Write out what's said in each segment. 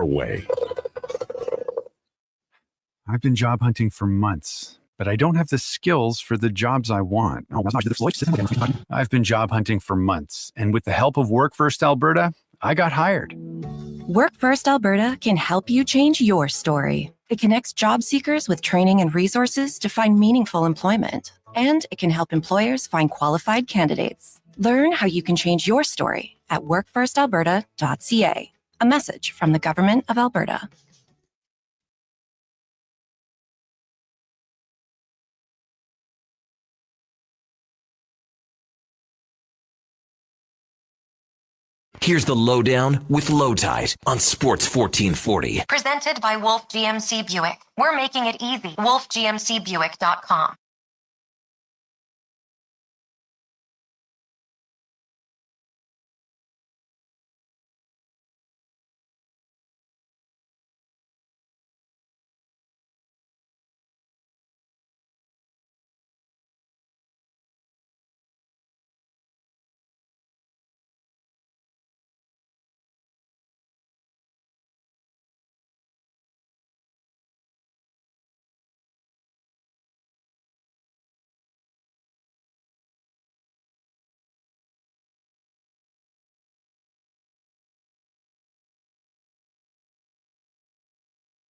away. I've been job hunting for months, but I don't have the skills for the jobs I want. I've been job hunting for months, and with the help of Work First Alberta, I got hired. Work First Alberta can help you change your story. It connects job seekers with training and resources to find meaningful employment, and it can help employers find qualified candidates. Learn how you can change your story at workfirstalberta.ca. A message from the Government of Alberta. Here's the Lowdown with Lowetide on Sports 1440. Presented by Wolf GMC Buick. We're making it easy. WolfGMCBuick.com.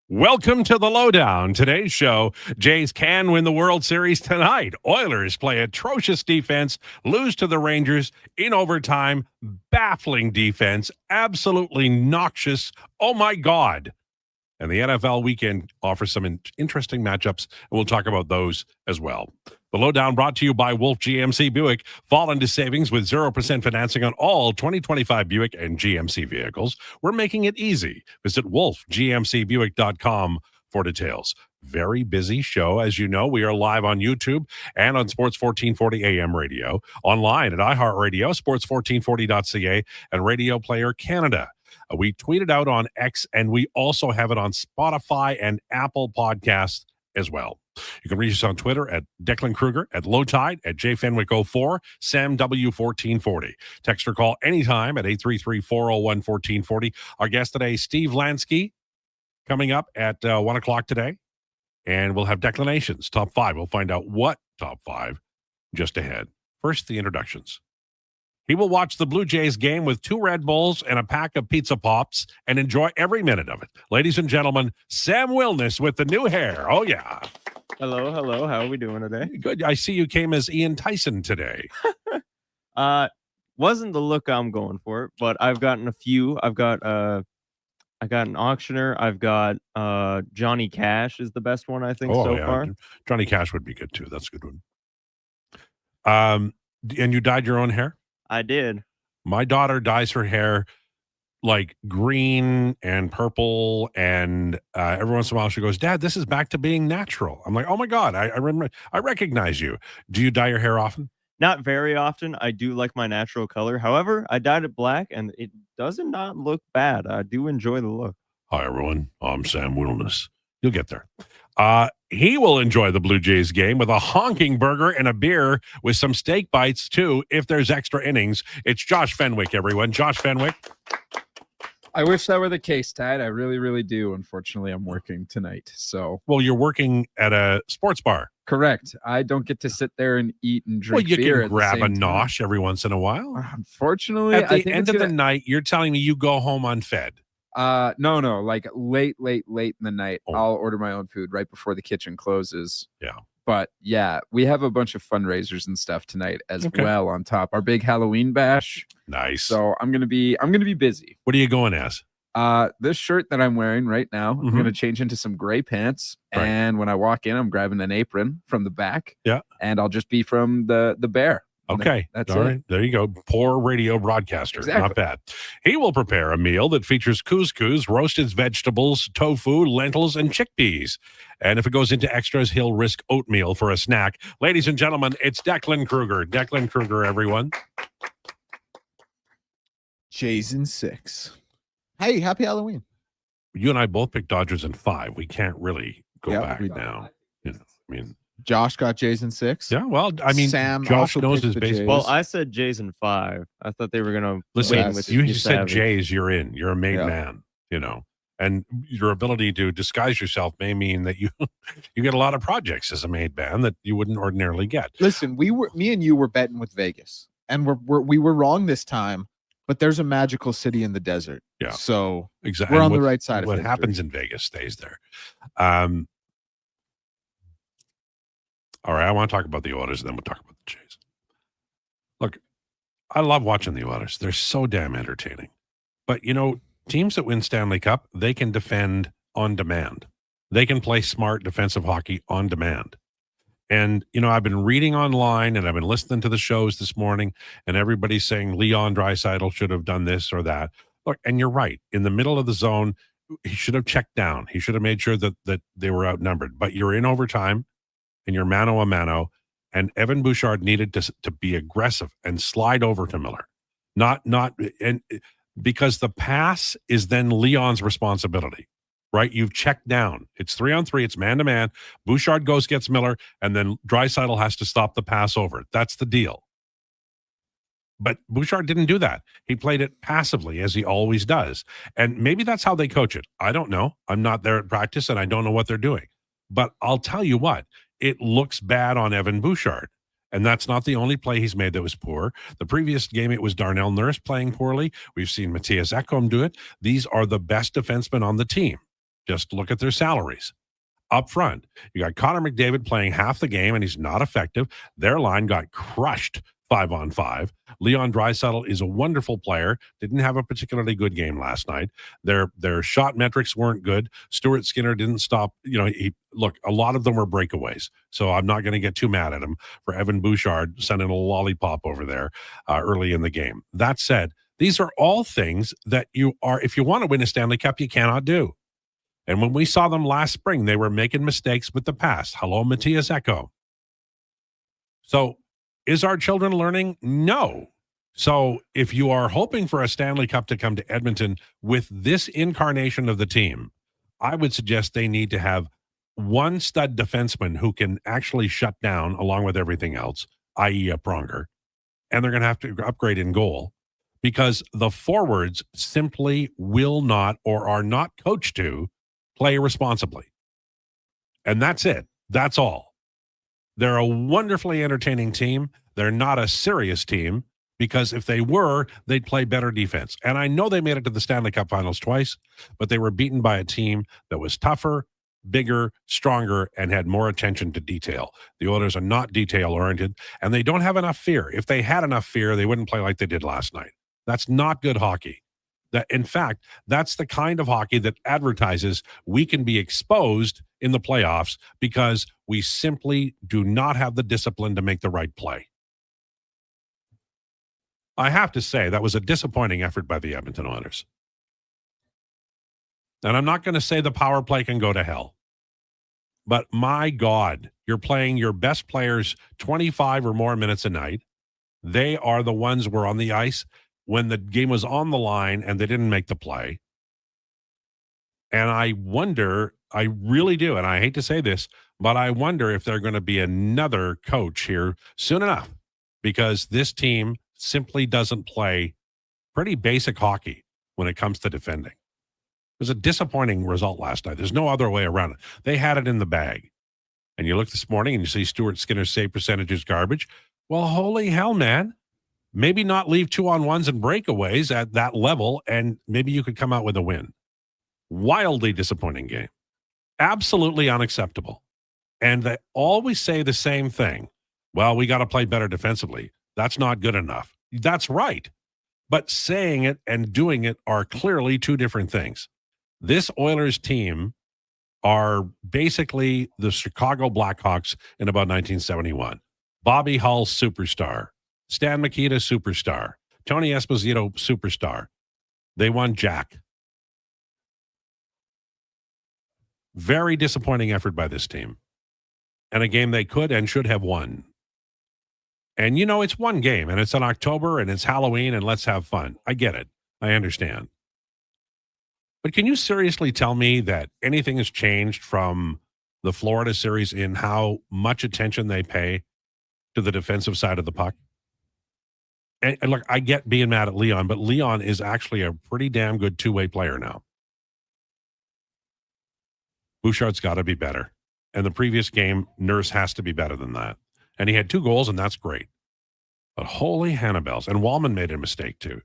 Welcome to the Lowdown. Today's show, Jays can win the World Series tonight. Oilers play atrocious defense, lose to the Rangers in overtime. Baffling defense, absolutely noxious. Oh, my God. And the NFL weekend offers some interesting matchups, and we'll talk about those as well. The Lowdown brought to you by Wolf GMC Buick. Fall into savings with 0% financing on all 2025 Buick and GMC vehicles. We're making it easy. Visit wolfgmcbuick.com for details. Very busy show. As you know, we are live on YouTube and on Sports 1440 AM radio, online at iHeartRadio, sports1440.ca, and Radio Player Canada. We tweet it out on X, and we also have it on Spotify and Apple Podcasts as well. You can reach us on Twitter at Declan Krueger, at Lowetide, at JFenwick04, SamW1440. Text or call anytime at 833-401-1440. Our guest today, Steve Lansky, coming up at 1 o'clock today. And we'll have declinations, top five. We'll find out what top five just ahead. First, the introductions. He will watch the Blue Jays game with 2 Red Bulls and a pack of Pizza Pops and enjoy every minute of it. Ladies and gentlemen, Sam Wilness with the new hair. Oh, yeah. Hello. How are we doing today? Good. I see you came as Ian Tyson today. Wasn't the look I'm going for, but I've gotten a few. I got an auctioneer. I've got Johnny Cash is the best one, I think, far. Johnny Cash would be good, too. That's a good one. And you dyed your own hair? I did. My daughter dyes her hair like green and purple, and every once in a while she goes, "Dad, this is back to being natural." I'm like, "Oh my God, I remember, I recognize you." Do you dye your hair often? Not very often. I do like my natural color. However, I dyed it black, and it does not look bad. I do enjoy the look. Hi, everyone. I'm Sam Wilness. You'll get there. He will enjoy the Blue Jays game with a honking burger and a beer with some steak bites, too, if there's extra innings. It's Josh Fenwick, everyone. Josh Fenwick. I wish that were the case, Tad. I really, really do. Unfortunately, I'm working tonight. So, well, you're working at a sports bar. Correct. I don't get to sit there and eat and drink beer. Well, you can grab a time. nosh every once in a while. Unfortunately, at the end of the night, you're telling me you go home unfed. No. Like late in the night, I'll order my own food right before the kitchen closes. Yeah. But yeah, we have a bunch of fundraisers and stuff tonight as well on top. Our big Halloween bash. Nice. So I'm gonna be busy. What are you going as? This shirt that I'm wearing right now, I'm gonna change into some gray pants. Right. And when I walk in, I'm grabbing an apron from the back. Yeah. And I'll just be from the bear. Okay. That's all it. Right. There you go. Poor radio broadcaster. Exactly. Not bad. He will prepare a meal that features couscous, roasted vegetables, tofu, lentils, and chickpeas. And if it goes into extras, he'll risk oatmeal for a snack. Ladies and gentlemen, it's Declan Krueger. Declan Krueger, everyone. Jays in 6. Hey, happy Halloween. You and I both picked Dodgers in 5. We can't really go back now. You know, I mean, Josh got Jays in 6. Yeah, well, I mean, Sam Josh knows his baseball. Well, I said Jays in 5. I thought they were going to listen. win with You you said Jays, you're in. You're a made man, you know. And your ability to disguise yourself may mean that you get a lot of projects as a made man that you wouldn't ordinarily get. Listen, me and you were betting with Vegas, and we were wrong this time. But there's a magical city in the desert. Yeah. So Exactly. we're on the right side of what history. happens in Vegas stays there. All right, I want to talk about the Oilers, and then we'll talk about the Jays. Look, I love watching the Oilers. They're so damn entertaining. But, teams that win Stanley Cup, they can defend on demand. They can play smart defensive hockey on demand. And, I've been reading online and I've been listening to the shows this morning, and everybody's saying Leon Draisaitl should have done this or that. Look, and you're right. In the middle of the zone, he should have checked down. He should have made sure that they were outnumbered. But you're in overtime, and you're mano a mano, and Evan Bouchard needed to be aggressive and slide over to Miller. Because the pass is then Leon's responsibility. Right? You've checked down. It's 3-on-3. It's man-to-man. Bouchard gets Miller, and then Draisaitl has to stop the pass over. That's the deal. But Bouchard didn't do that. He played it passively, as he always does. And maybe that's how they coach it. I don't know. I'm not there at practice, and I don't know what they're doing. But I'll tell you what. It looks bad on Evan Bouchard. And that's not the only play he's made that was poor. The previous game, it was Darnell Nurse playing poorly. We've seen Matthias Ekholm do it. These are the best defensemen on the team. Just look at their salaries. Up front, you got Connor McDavid playing half the game, and he's not effective. Their line got crushed 5-on-5. Leon Draisaitl is a wonderful player. Didn't have a particularly good game last night. Their shot metrics weren't good. Stuart Skinner didn't stop. Look, a lot of them were breakaways. So I'm not going to get too mad at him for Evan Bouchard sending a lollipop over there early in the game. That said, these are all things that if you want to win a Stanley Cup, you cannot do. And when we saw them last spring, they were making mistakes with the pass. Hello, Matthias Ekholm. So is our children learning? No. So if you are hoping for a Stanley Cup to come to Edmonton with this incarnation of the team, I would suggest they need to have one stud defenseman who can actually shut down along with everything else, i.e. a Pronger. And they're going to have to upgrade in goal because the forwards simply will not or are not coached to play responsibly. And that's it. That's all. They're a wonderfully entertaining team. They're not a serious team because if they were, they'd play better defense. And I know they made it to the Stanley Cup Finals twice, but they were beaten by a team that was tougher, bigger, stronger, and had more attention to detail. The Oilers are not detail-oriented, and they don't have enough fear. If they had enough fear, they wouldn't play like they did last night. That's not good hockey. In fact, that's the kind of hockey that advertises we can be exposed in the playoffs because we simply do not have the discipline to make the right play. I have to say that was a disappointing effort by the Edmonton Oilers. And I'm not going to say the power play can go to hell. But my God, you're playing your best players 25 or more minutes a night. They are the ones who were on the ice when the game was on the line and they didn't make the play. And I wonder, I really do, and I hate to say this, but I wonder if there's going to be another coach here soon enough because this team simply doesn't play pretty basic hockey when it comes to defending. It was a disappointing result last night. There's no other way around it. They had it in the bag. And you look this morning and you see Stuart Skinner's save percentage is garbage. Well, holy hell, man. Maybe not leave 2-on-1s and breakaways at that level, and maybe you could come out with a win. Wildly disappointing game. Absolutely unacceptable. And they always say the same thing. Well, we got to play better defensively. That's not good enough. That's right. But saying it and doing it are clearly two different things. This Oilers team are basically the Chicago Blackhawks in about 1971. Bobby Hull, superstar. Stan Mikita, superstar. Tony Esposito, superstar. They won Jack. Very disappointing effort by this team. And a game they could and should have won. And, it's one game, and it's in October, and it's Halloween, and let's have fun. I get it. I understand. But can you seriously tell me that anything has changed from the Florida series in how much attention they pay to the defensive side of the puck? And look, I get being mad at Leon, but Leon is actually a pretty damn good two-way player now. Bouchard's got to be better. And the previous game, Nurse has to be better than that. And he had 2 goals, and that's great. But holy Hannibals. And Wallman made a mistake, too.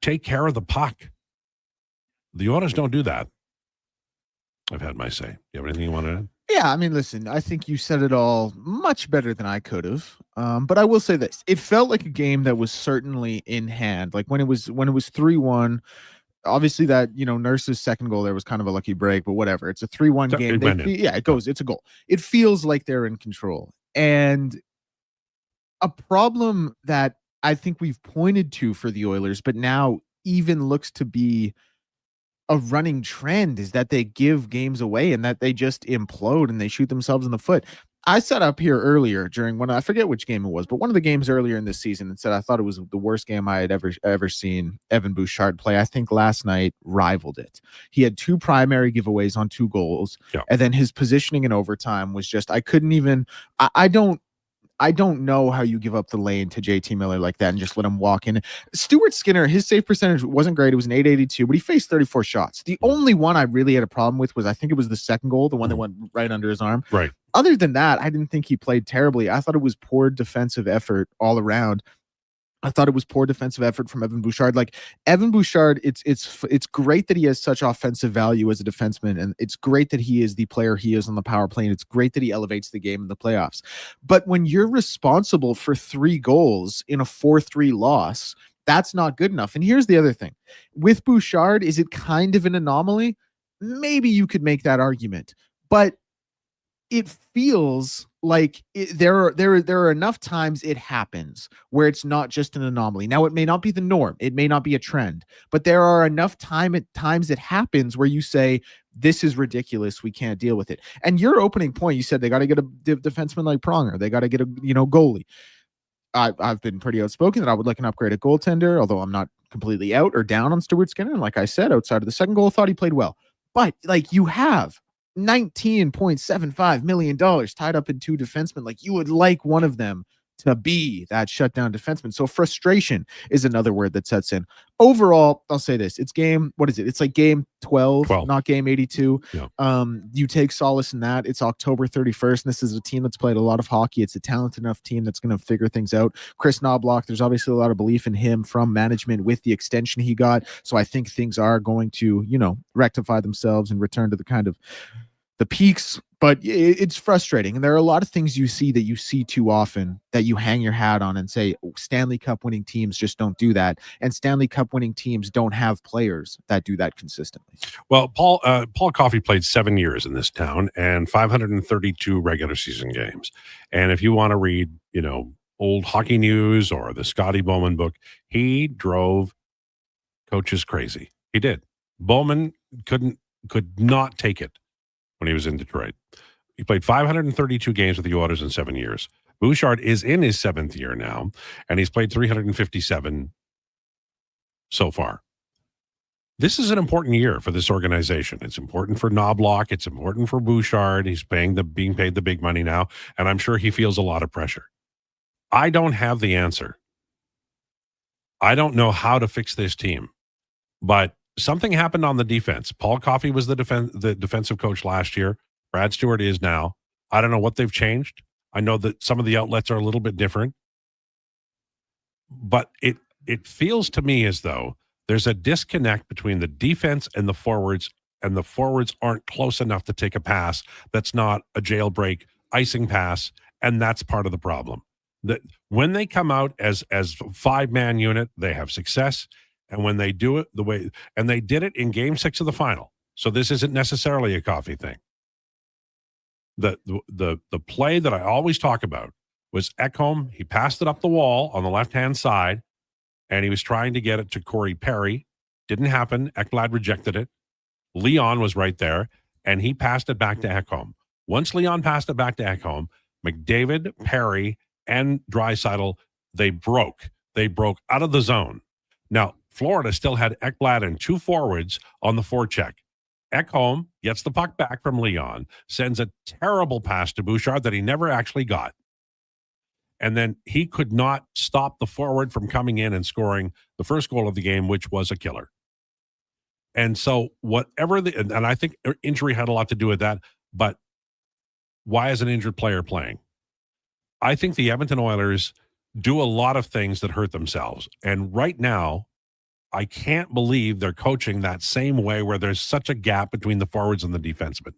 Take care of the puck. The Oilers don't do that. I've had my say. You have anything you want to add? Yeah, I mean, listen, I think you said it all much better than I could have. But I will say this: it felt like a game that was certainly in hand. Like when it was 3-1. Obviously, that Nurse's second goal there was kind of a lucky break, but whatever. It's a 3-1 game. It goes. It's a goal. It feels like they're in control. And a problem that I think we've pointed to for the Oilers, but now even looks to be a running trend, is that they give games away and that they just implode and they shoot themselves in the foot. I sat up here earlier during I forget which game it was, but one of the games earlier in this season, and said I thought it was the worst game I had ever seen Evan Bouchard play. I think last night rivaled it. He had 2 primary giveaways on 2 goals, and then his positioning in overtime was just, I couldn't even. I don't know how you give up the lane to JT Miller like that and just let him walk in. Stuart Skinner, his save percentage wasn't great. It was an .882, but he faced 34 shots. The only one I really had a problem with was, I think it was the second goal, the one that went right under his arm. Right. Other than that, I didn't think he played terribly. I thought it was poor defensive effort all around. I thought it was poor defensive effort from Evan Bouchard. Like Evan Bouchard, it's great that he has such offensive value as a defenseman, and it's great that he is the player he is on the power play, and it's great that he elevates the game in the playoffs. But when you're responsible for 3 goals in a 4-3 loss, that's not good enough. And here's the other thing. With Bouchard, is it kind of an anomaly? Maybe you could make that argument. But it feels like there are enough times it happens where it's not just an anomaly. Now, it may not be the norm. It may not be a trend, but there are enough times it happens where you say, this is ridiculous. We can't deal with it. And your opening point, you said they got to get a defenseman like Pronger. They got to get a goalie. I've been pretty outspoken that I would like an upgraded goaltender, although I'm not completely out or down on Stuart Skinner. And like I said, outside of the second goal, I thought he played well. But like, you have $19.75 million tied up in 2 defensemen. Like, you would like one of them to be that shutdown defenseman. So frustration is another word that sets in. Overall, I'll say this. It's like game 12. Not game 82. Yeah. You take solace in that. It's October 31st, and this is a team that's played a lot of hockey. It's a talented enough team that's going to figure things out. Chris Knobloch, there's obviously a lot of belief in him from management with the extension he got. So I think things are going to, rectify themselves and return to the kind of the peaks, but it's frustrating. And there are a lot of things you see too often that you hang your hat on and say, Stanley Cup winning teams just don't do that. And Stanley Cup winning teams don't have players that do that consistently. Well, Paul Coffey played 7 years in this town and 532 regular season games. And if you want to read, old hockey news or the Scotty Bowman book, he drove coaches crazy. He did. Bowman could not take it when he was in Detroit. He played 532 games with the Oilers in 7 years. Bouchard is in his 7th year now, and he's played 357 so far. This is an important year for this organization. It's important for Knobloch. It's important for Bouchard. He's being paid the big money now, and I'm sure he feels a lot of pressure. I don't have the answer. I don't know how to fix this team, but something happened on the defense. Paul Coffey was the defensive coach last year. Brad Stewart is now. I don't know what they've changed. I know that some of the outlets are a little bit different, but it feels to me as though there's a disconnect between the defense and the forwards aren't close enough to take a pass that's not a jailbreak icing pass, and that's part of the problem. That when they come out as 5-man unit, they have success. And when they do it and they did it in game 6 of the final. So this isn't necessarily a Coffey thing. The play that I always talk about was Ekholm. He passed it up the wall on the left-hand side, and he was trying to get it to Corey Perry. Didn't happen. Ekblad rejected it. Leon was right there, and he passed it back to Ekholm. Once Leon passed it back to Ekholm, McDavid, Perry, and Draisaitl, they broke. They broke out of the zone. Now, Florida still had Ekblad and 2 forwards on the forecheck. Ekholm gets the puck back from Leon, sends a terrible pass to Bouchard that he never actually got. And then he could not stop the forward from coming in and scoring the first goal of the game, which was a killer. And so whatever and I think injury had a lot to do with that, but why is an injured player playing? I think the Edmonton Oilers do a lot of things that hurt themselves. And right now, I can't believe they're coaching that same way where there's such a gap between the forwards and the defensemen.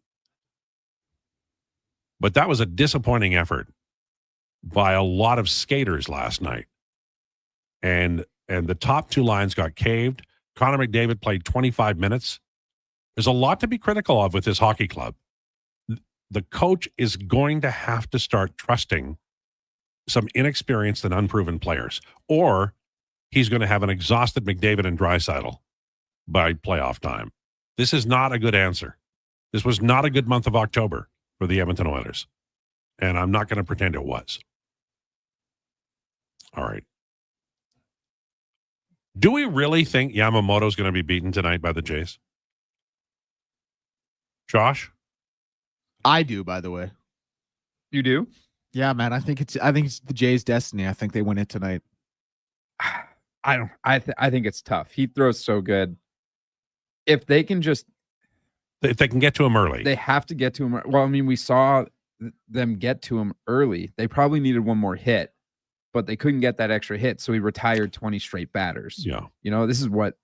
But that was a disappointing effort by a lot of skaters last night. And the top two lines got caved. Connor McDavid played 25 minutes. There's a lot to be critical of with this hockey club. The coach is going to have to start trusting some inexperienced and unproven players, or he's going to have an exhausted McDavid and Draisaitl by playoff time. This is not a good answer. This was not a good month of October for the Edmonton Oilers, and I'm not going to pretend it was. All right. Do we really think Yamamoto's going to be beaten tonight by the Jays? Josh? I do, by the way. You do? Yeah, man. I think it's the Jays' destiny. I think they win it tonight. I think it's tough. He throws so good. If they can get to him early. They have to get to him. Well, I mean, we saw them get to him early. They probably needed one more hit, but they couldn't get that extra hit, so he retired 20 straight batters. Yeah. You know, this is what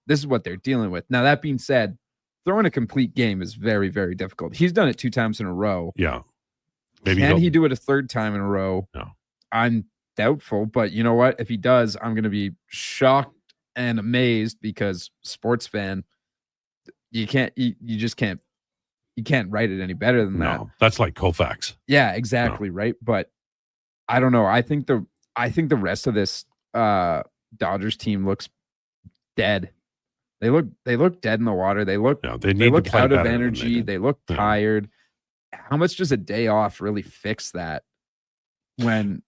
they're dealing with. Now, that being said, throwing a complete game is very, very difficult. He's done it 2 times in a row. Yeah. Maybe Can he do it a 3rd time in a row? No. I'm doubtful, but you know what? If he does, I'm going to be shocked and amazed because sports fan, you just can't write it any better than that. No, that's like Koufax. Yeah, exactly. No. Right. But I don't know. I think the rest of this Dodgers team looks dead. They look dead in the water. They look out of energy. They look tired. How much does a day off really fix that when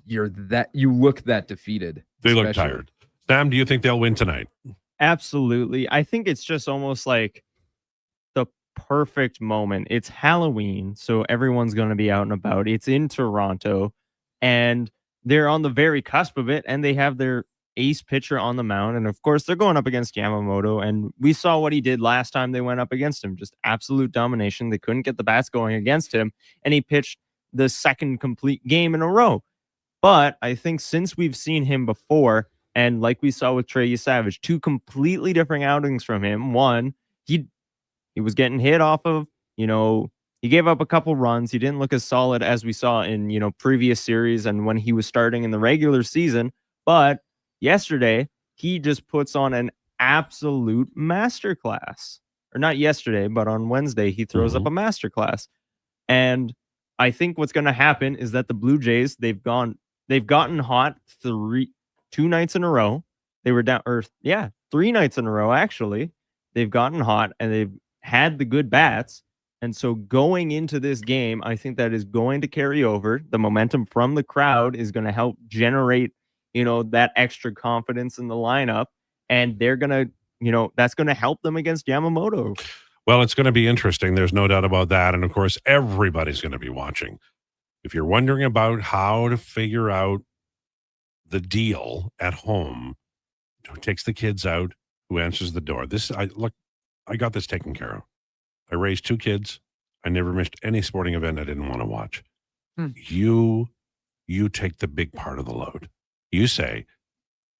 you look that defeated? They look tired. Sam, do you think they'll win tonight? Absolutely. I think it's just almost like the perfect moment. It's Halloween, so everyone's going to be out and about. It's in Toronto, and they're on the very cusp of it, and they have their ace pitcher on the mound. And of course, they're going up against Yamamoto, and we saw what he did last time they went up against him. Just absolute domination. They couldn't get the bats going against him, and he pitched the 2nd complete game in a row. But I think since we've seen him before, and like we saw with Trey Savage, 2 completely different outings from him. One, he was getting hit off of, he gave up a couple runs. He didn't look as solid as we saw in, previous series and when he was starting in the regular season. But yesterday, he just puts on an absolute masterclass. Or not yesterday, but on Wednesday, he throws up a masterclass. And I think what's going to happen is that the Blue Jays, they've gotten hot 2 nights in a row. They were down, 3 nights in a row, actually. They've gotten hot and they've had the good bats. And so going into this game, I think that is going to carry over. The momentum from the crowd is going to help generate, that extra confidence in the lineup. And they're going to, that's going to help them against Yamamoto. Well, it's going to be interesting. There's no doubt about that. And of course, everybody's going to be watching. If you're wondering about how to figure out the deal at home, who takes the kids out, who answers the door. I got this taken care of. I raised 2 kids. I never missed any sporting event I didn't want to watch. You take the big part of the load. You say,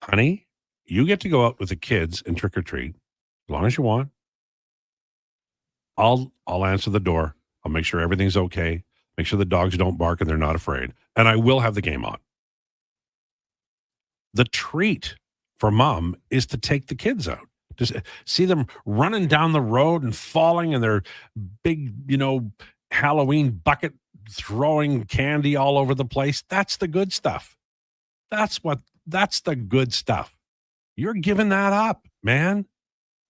honey, you get to go out with the kids and trick or treat as long as you want. I'll answer the door. I'll make sure everything's okay. Make sure the dogs don't bark and they're not afraid. And I will have the game on. The treat for mom is to take the kids out. Just see them running down the road and falling in their big, Halloween bucket, throwing candy all over the place. That's the good stuff. That's the good stuff. You're giving that up, man.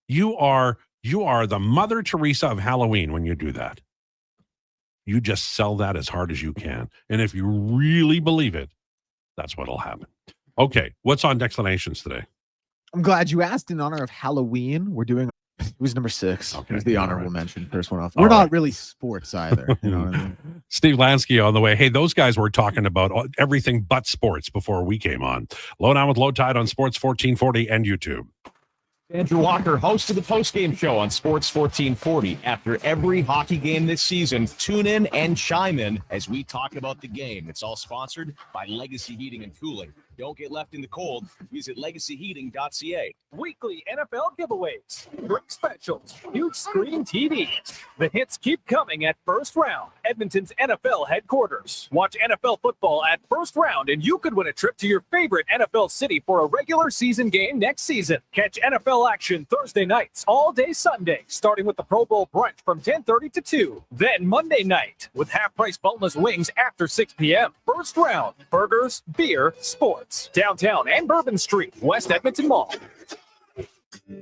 You are the Mother Teresa of Halloween when you do that. You just sell that as hard as you can. And if you really believe it, that's what'll happen. Okay, what's on Declinations today? I'm glad you asked. In honor of Halloween, we're doing. It was number 6. Okay, it was the honorable mention. First one off. All We're right. not really sports either. You know what I mean? Steve Lansky on the way. Hey, those guys were talking about everything but sports before we came on. Lowdown with Lowetide on Sports 1440 and YouTube. Andrew Walker, host of the postgame show on Sports 1440. After every hockey game this season, tune in and chime in as we talk about the game. It's all sponsored by Legacy Heating and Cooling. Don't get left in the cold. Visit legacyheating.ca. Weekly NFL giveaways, drink specials, huge screen TVs. The hits keep coming at First Round, Edmonton's NFL headquarters. Watch NFL football at First Round, and you could win a trip to your favorite NFL city for a regular season game next season. Catch NFL action Thursday nights, all day Sunday, starting with the Pro Bowl brunch from 10:30 to 2. Then Monday night with half-price boneless wings after 6 p.m. First Round, burgers, beer, sports. Downtown and Bourbon Street, West Edmonton Mall.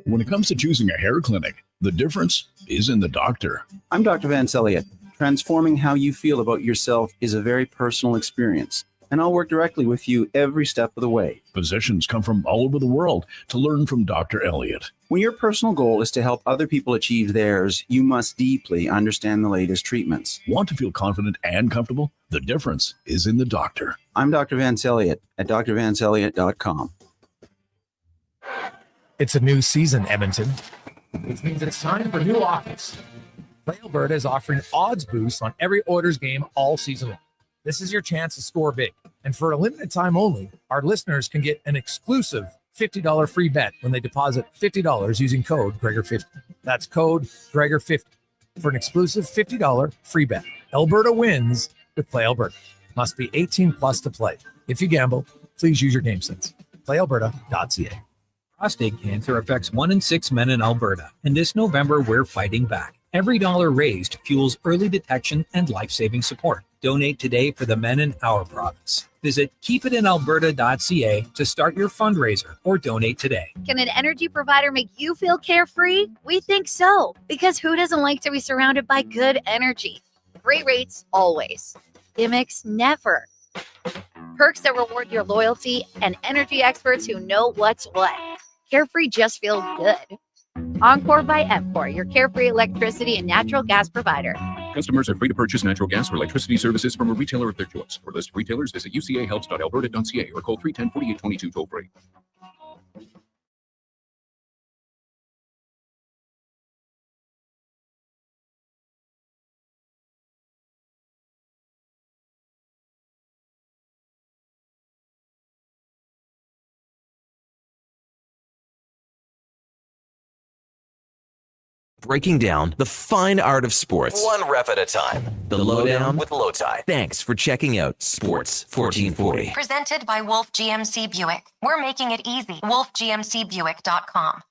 When it comes to choosing a hair clinic, the difference is in the doctor. I'm Dr. Vance Elliott. Transforming how you feel about yourself is a very personal experience, and I'll work directly with you every step of the way. Physicians come from all over the world to learn from Dr. Elliott. When your personal goal is to help other people achieve theirs, you must deeply understand the latest treatments. Want to feel confident and comfortable? The difference is in the doctor. I'm Dr. Vance Elliott at drvanceelliott.com. It's a new season, Edmonton, which means it's time for new offers. Play Alberta is offering odds boosts on every Oilers game all season long. This is your chance to score big. And for a limited time only, our listeners can get an exclusive $50 free bet when they deposit $50 using code Gregor50. That's code Gregor50 for an exclusive $50 free bet. Alberta wins with Play Alberta. Must be 18 plus to play. If you gamble, please use your game sense. PlayAlberta.ca. Prostate cancer affects 1 in 6 men in Alberta, and this November we're fighting back. Every dollar raised fuels early detection and life-saving support. Donate today for the men in our province. Visit keepitinalberta.ca to start your fundraiser or donate today. Can an energy provider make you feel carefree? We think so, because who doesn't like to be surrounded by good energy? Great rates always. Gimmicks never. Perks that reward your loyalty and energy experts who know what's what. Carefree just feels good. Encore by Empor, your carefree electricity and natural gas provider. Customers are free to purchase natural gas or electricity services from a retailer of their choice. For a list of retailers, visit ucahelps.alberta.ca or call 310-4822 toll free. Breaking down the fine art of sports, one rep at a time. The Lowdown with Lowetide. Thanks for checking out Sports 1440. Presented by Wolf GMC Buick. We're making it easy. WolfGMCBuick.com.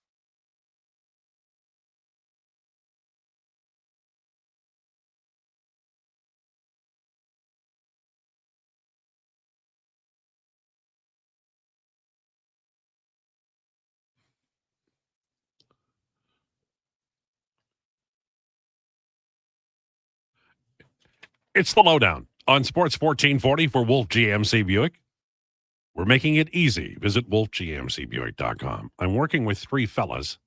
It's the Lowdown on Sports 1440 for Wolf GMC Buick. We're making it easy. Visit wolfgmcbuick.com. I'm working with 3 fellas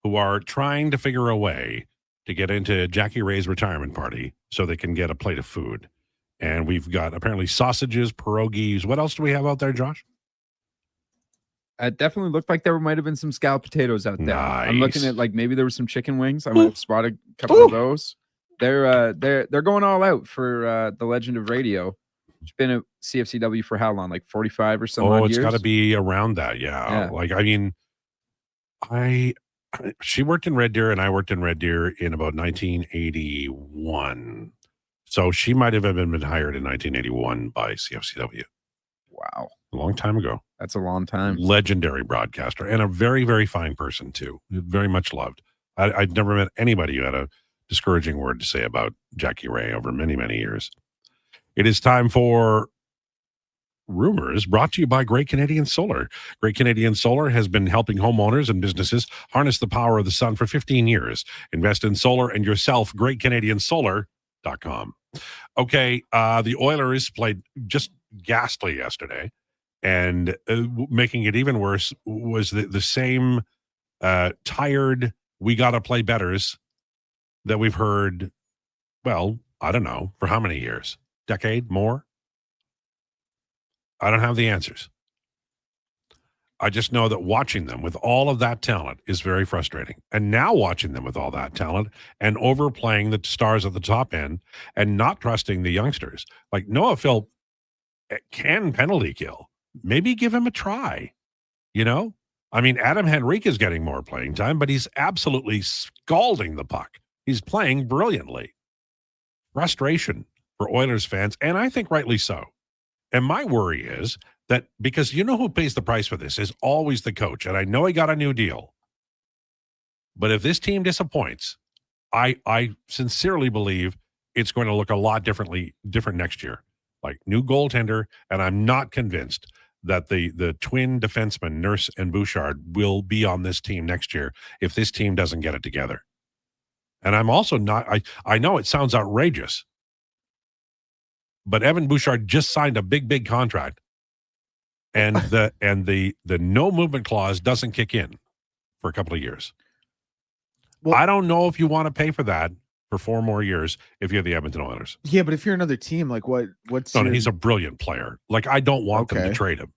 who are trying to figure a way to get into Jackie Ray's retirement party so they can get a plate of food. And we've got apparently sausages, pierogies. What else do we have out there, Josh? It definitely looked like there might have been some scalloped potatoes out there. Nice. I'm looking at like maybe there was some chicken wings. I might have spotted a couple of those. They're going all out for the legend of radio. It's been at CFCW for how long? Like 45 or so years? It's got to be around that, yeah. Like, I mean, she worked in Red Deer and I worked in Red Deer in about 1981. So she might have been hired in 1981 by CFCW. Wow. A long time ago. That's a long time. Legendary broadcaster and a very, very fine person too. Very much loved. I'd never met anybody who had a discouraging word to say about Jackie Ray over many, many years. It is time for Rumors, brought to you by Great Canadian Solar. Great Canadian Solar has been helping homeowners and businesses harness the power of the sun for 15 years. Invest in solar and yourself, greatcanadiansolar.com. Okay, the Oilers played just ghastly yesterday, and making it even worse was the same tired, we got to play betters that we've heard, well, I don't know, for how many years? Decade? More? I don't have the answers. I just know that watching them with all of that talent is very frustrating. And now watching them with all that talent and overplaying the stars at the top end and not trusting the youngsters. Like Noah Phil can penalty kill. Maybe give him a try, you know? I mean, Adam Henrique is getting more playing time, but he's absolutely scalding the puck. He's playing brilliantly. Frustration for Oilers fans, and I think rightly so. And my worry is that because you know who pays the price for this is always the coach. And I know he got a new deal. But if this team disappoints, I sincerely believe it's going to look a lot different next year. Like new goaltender, and I'm not convinced that the twin defensemen, Nurse and Bouchard, will be on this team next year if this team doesn't get it together. And I'm also not, I know it sounds outrageous, but Evan Bouchard just signed a big contract. And the no movement clause doesn't kick in for a couple of years. Well, I don't know if you want to pay for that for 4 more years if you're the Edmonton Oilers. Yeah, but if you're another team, like what's no, he's a brilliant player. Like I don't want them to trade him.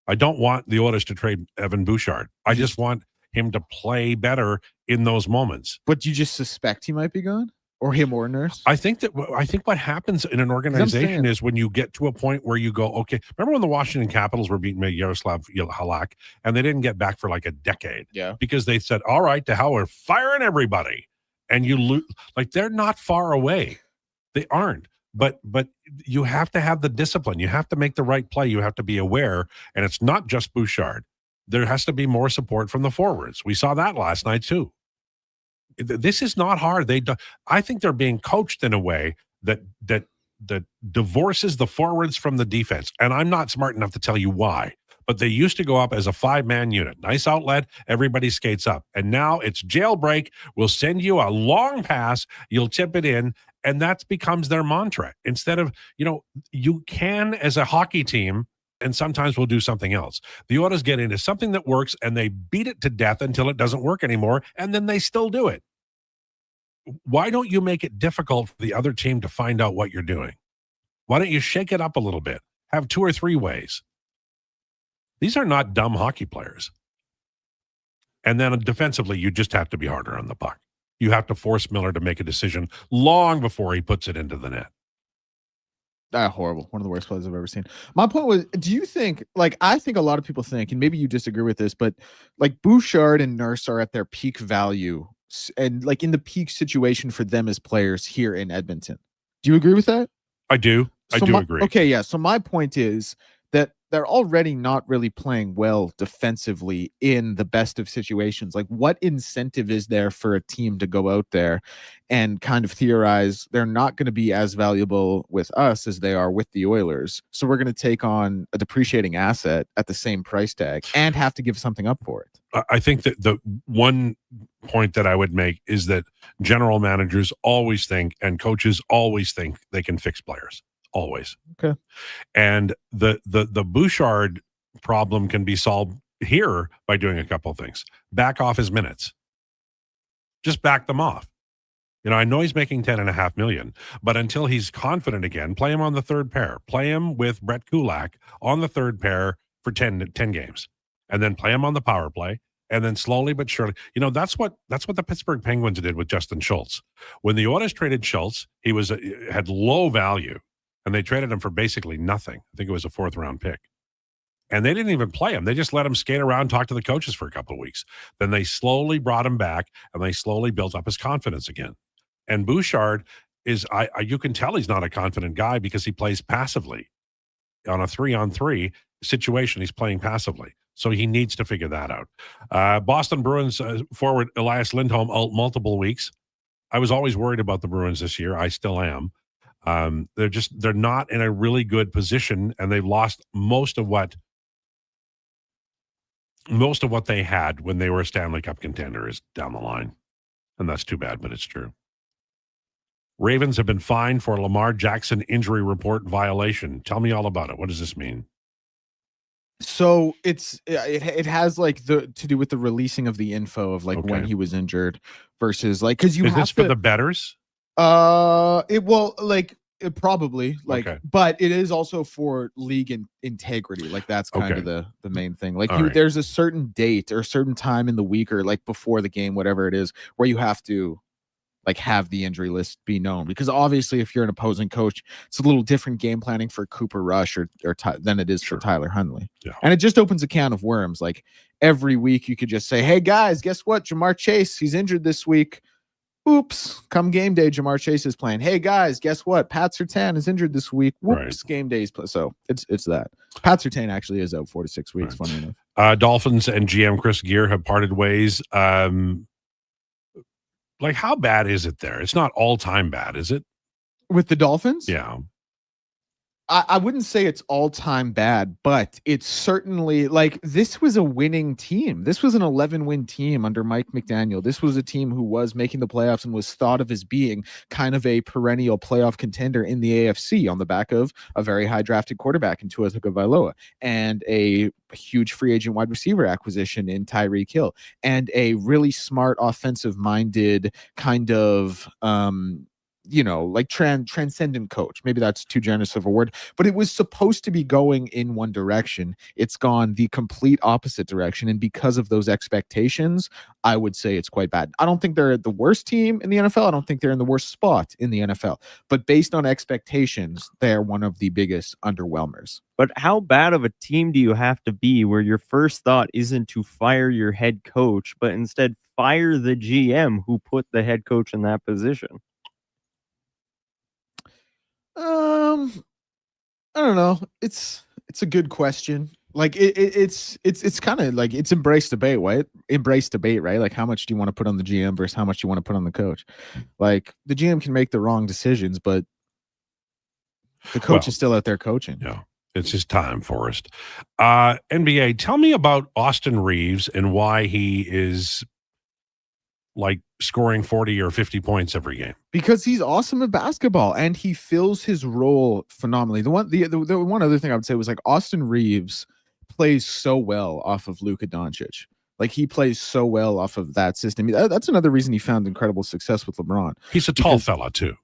I don't want the Oilers to trade Evan Bouchard. I just want him to play better in those moments. But you just suspect he might be gone? Or him or Nurse? I think what happens in an organization is when you get to a point where you go, okay, remember when the Washington Capitals were beaten by Yaroslav Halak and they didn't get back for like a decade? Yeah. Because they said, all right, to hell, we're firing everybody. And you lose, like they're not far away. They aren't. But you have to have the discipline. You have to make the right play. You have to be aware. And it's not just Bouchard. There has to be more support from the forwards. We saw that last night too. This is not hard. I think they're being coached in a way that divorces the forwards from the defense. And I'm not smart enough to tell you why. But they used to go up as a 5-man unit. Nice outlet. Everybody skates up. And now it's jailbreak. We'll send you a long pass. You'll tip it in. And that becomes their mantra. Instead of, you can as a hockey team, and sometimes we'll do something else. The Oilers get into something that works and they beat it to death until it doesn't work anymore. And then they still do it. Why don't you make it difficult for the other team to find out what you're doing? Why don't you shake it up a little bit? Have 2 or 3 ways. These are not dumb hockey players. And then defensively, you just have to be harder on the puck. You have to force Miller to make a decision long before he puts it into the net. Horrible. One of the worst plays I've ever seen. My point was, do you think, I think a lot of people think, and maybe you disagree with this, but Bouchard and Nurse are at their peak value and in the peak situation for them as players here in Edmonton. Do you agree with that? I do. I do agree. Okay, yeah. So my point is that they're already not really playing well defensively in the best of situations. What incentive is there for a team to go out there and kind of theorize they're not going to be as valuable with us as they are with the Oilers? So we're going to take on a depreciating asset at the same price tag and have to give something up for it. I think that the one point that I would make is that general managers always think and coaches always think they can fix players. Always. Okay. And the Bouchard problem can be solved here by doing a couple of things. Back off his minutes. Just back them off. I know he's making $10.5 million, but until he's confident again, play him on the third pair. Play him with Brett Kulak on the third pair for 10 games. And then play him on the power play. And then slowly but surely, that's what the Pittsburgh Penguins did with Justin Schultz. When the Oilers traded Schultz, he had low value. And they traded him for basically nothing. I think it was a 4th-round pick. And they didn't even play him. They just let him skate around, talk to the coaches for a couple of weeks. Then they slowly brought him back, and they slowly built up his confidence again. And Bouchard is, you can tell he's not a confident guy because he plays passively. On a 3-on-3 situation, he's playing passively. So he needs to figure that out. Boston Bruins forward Elias Lindholm out multiple weeks. I was always worried about the Bruins this year. I still am. They're not in a really good position, and they've lost most of what they had when they were a Stanley Cup contender is down the line. And that's too bad, but it's true. Ravens have been fined for Lamar Jackson injury report violation. Tell me all about it. What does this mean? So it has to do with the releasing of the info of when he was injured versus because you is have this for the bettors? Probably but it is also for league integrity. Like that's kind of the main thing. Like there's a certain date or a certain time in the week or like before the game, whatever it is, where you have to like have the injury list be known, because obviously if you're an opposing coach, it's a little different game planning for Cooper Rush than it is for Tyler Huntley. And it just opens a can of worms. Like every week you could just say, hey guys, guess what? Jamar Chase, he's injured this week. Oops. Come game day, Jamar Chase is playing. Hey guys, guess what? Pat Surtain is injured this week. Whoops. Game days. So it's that. Pat Surtain actually is out 4 to 6 weeks. Funny enough. Dolphins and GM Chris Gear have parted ways. Like, how bad is it there? It's not all time bad, is it? With the Dolphins? Yeah. I wouldn't say it's all time bad, but it's certainly like this was a winning team. This was an 11-win team under Mike McDaniel. This was a team who was making the playoffs and was thought of as being kind of a perennial playoff contender in the AFC on the back of a very high drafted quarterback in Tua Tagovailoa and a huge free agent wide receiver acquisition in Tyreek Hill and a really smart offensive minded kind of like transcendent coach. Maybe that's too generous of a word, but it was supposed to be going in one direction. It's gone the complete opposite direction. And because of those expectations, I would say it's quite bad. I don't think they're the worst team in the NFL. I don't think they're in the worst spot in the NFL, but based on expectations, they're one of the biggest underwhelmers. But how bad of a team do you have to be where your first thought isn't to fire your head coach, but instead fire the GM who put the head coach in that position? I don't know. It's a good question. Like it's kind of like it's embrace debate, right? Embrace debate, right? Like how much do you want to put on the GM versus how much you want to put on the coach? Like the GM can make the wrong decisions, but the coach is still out there coaching. Yeah. It's his time, Forrest. NBA, tell me about Austin Reeves and why he is like scoring 40 or 50 points every game. Because he's awesome at basketball and he fills his role phenomenally. The one other thing I would say was like Austin Reeves plays so well off of Luka Doncic. Like he plays so well off of that system. That's another reason he found incredible success with LeBron. He's a tall fella too.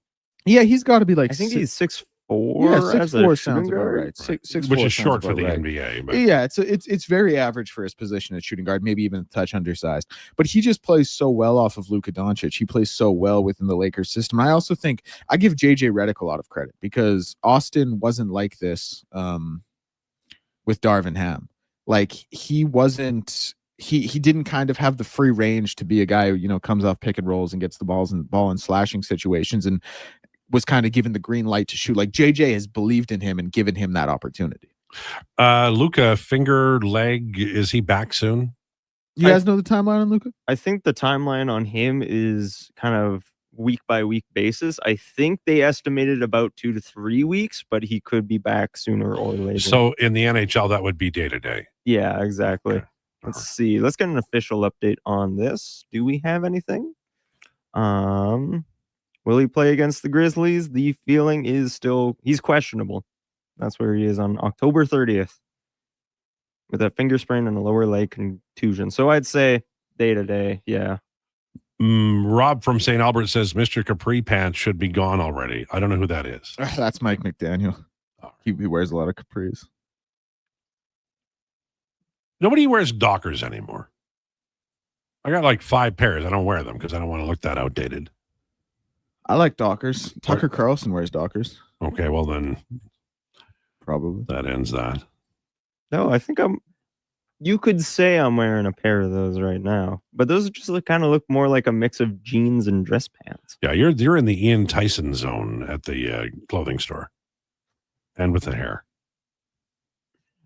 Yeah, he's got to be like I think he's 6'4". Yeah, 6'4" sounds about right. 6'4", which is short for the NBA. But. Yeah, it's very average for his position at shooting guard, maybe even a touch undersized. But he just plays so well off of Luka Doncic. He plays so well within the Lakers system. I also think I give JJ Redick a lot of credit because Austin wasn't like this with Darvin Ham. Like he wasn't. He didn't kind of have the free range to be a guy who comes off pick and rolls and gets the ball in slashing situations and was kind of given the green light to shoot. Like JJ has believed in him and given him that opportunity. Luka, finger, leg, is he back soon? You guys know the timeline on Luka? I think the timeline on him is kind of week by week basis. I think they estimated about 2 to 3 weeks, but he could be back sooner or later. So in the NHL, that would be day to day. Yeah, exactly. Okay. Let's see. Let's get an official update on this. Do we have anything? Will he play against the Grizzlies? The feeling is still he's questionable. That's where he is on October 30th with a finger sprain and a lower leg contusion. So I'd say day to day. Yeah. Rob from St. Albert says Mr. Capri Pants should be gone already. I don't know who that is. That's Mike McDaniel. He wears a lot of capris. Nobody wears Dockers anymore. I got like 5 pairs. I don't wear them because I don't want to look that outdated. I like Dockers. Tucker Carlson wears Dockers. Okay, well then, probably that ends that. No, I think you could say I'm wearing a pair of those right now, but those just kind of look more like a mix of jeans and dress pants. Yeah, you're in the Ian Tyson zone at the clothing store, and with the hair.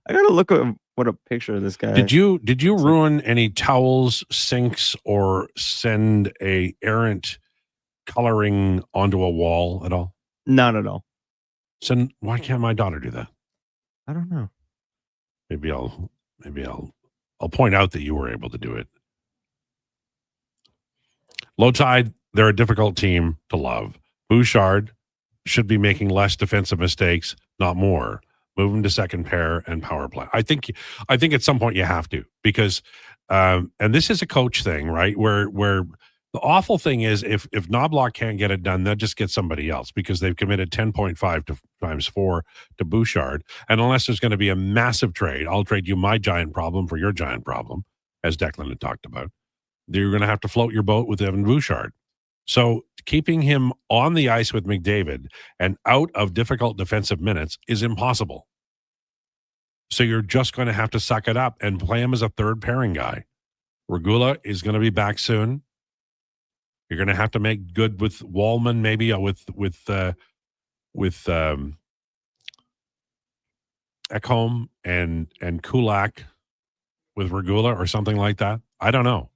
I gotta look at what a picture of this guy. Did you ruin any towels, sinks, or send a errant coloring onto a wall at all? Not at all. So why can't my daughter do that? I don't know. Maybe I'll point out that you were able to do it. Lowetide, they're a difficult team to love. Bouchard should be making less defensive mistakes, not more. Move him to second pair and power play. I think at some point you have to because, and this is a coach thing, right? Where The awful thing is if Knobloch can't get it done, they'll just get somebody else because they've committed 10.5 times 4 to Bouchard. And unless there's going to be a massive trade, I'll trade you my giant problem for your giant problem, as Declan had talked about. You're going to have to float your boat with Evan Bouchard. So keeping him on the ice with McDavid and out of difficult defensive minutes is impossible. So you're just going to have to suck it up and play him as a third pairing guy. Regula is going to be back soon. You're going to have to make good with Wallman, maybe with Ekholm and Kulak with Regula or something like that. I don't know.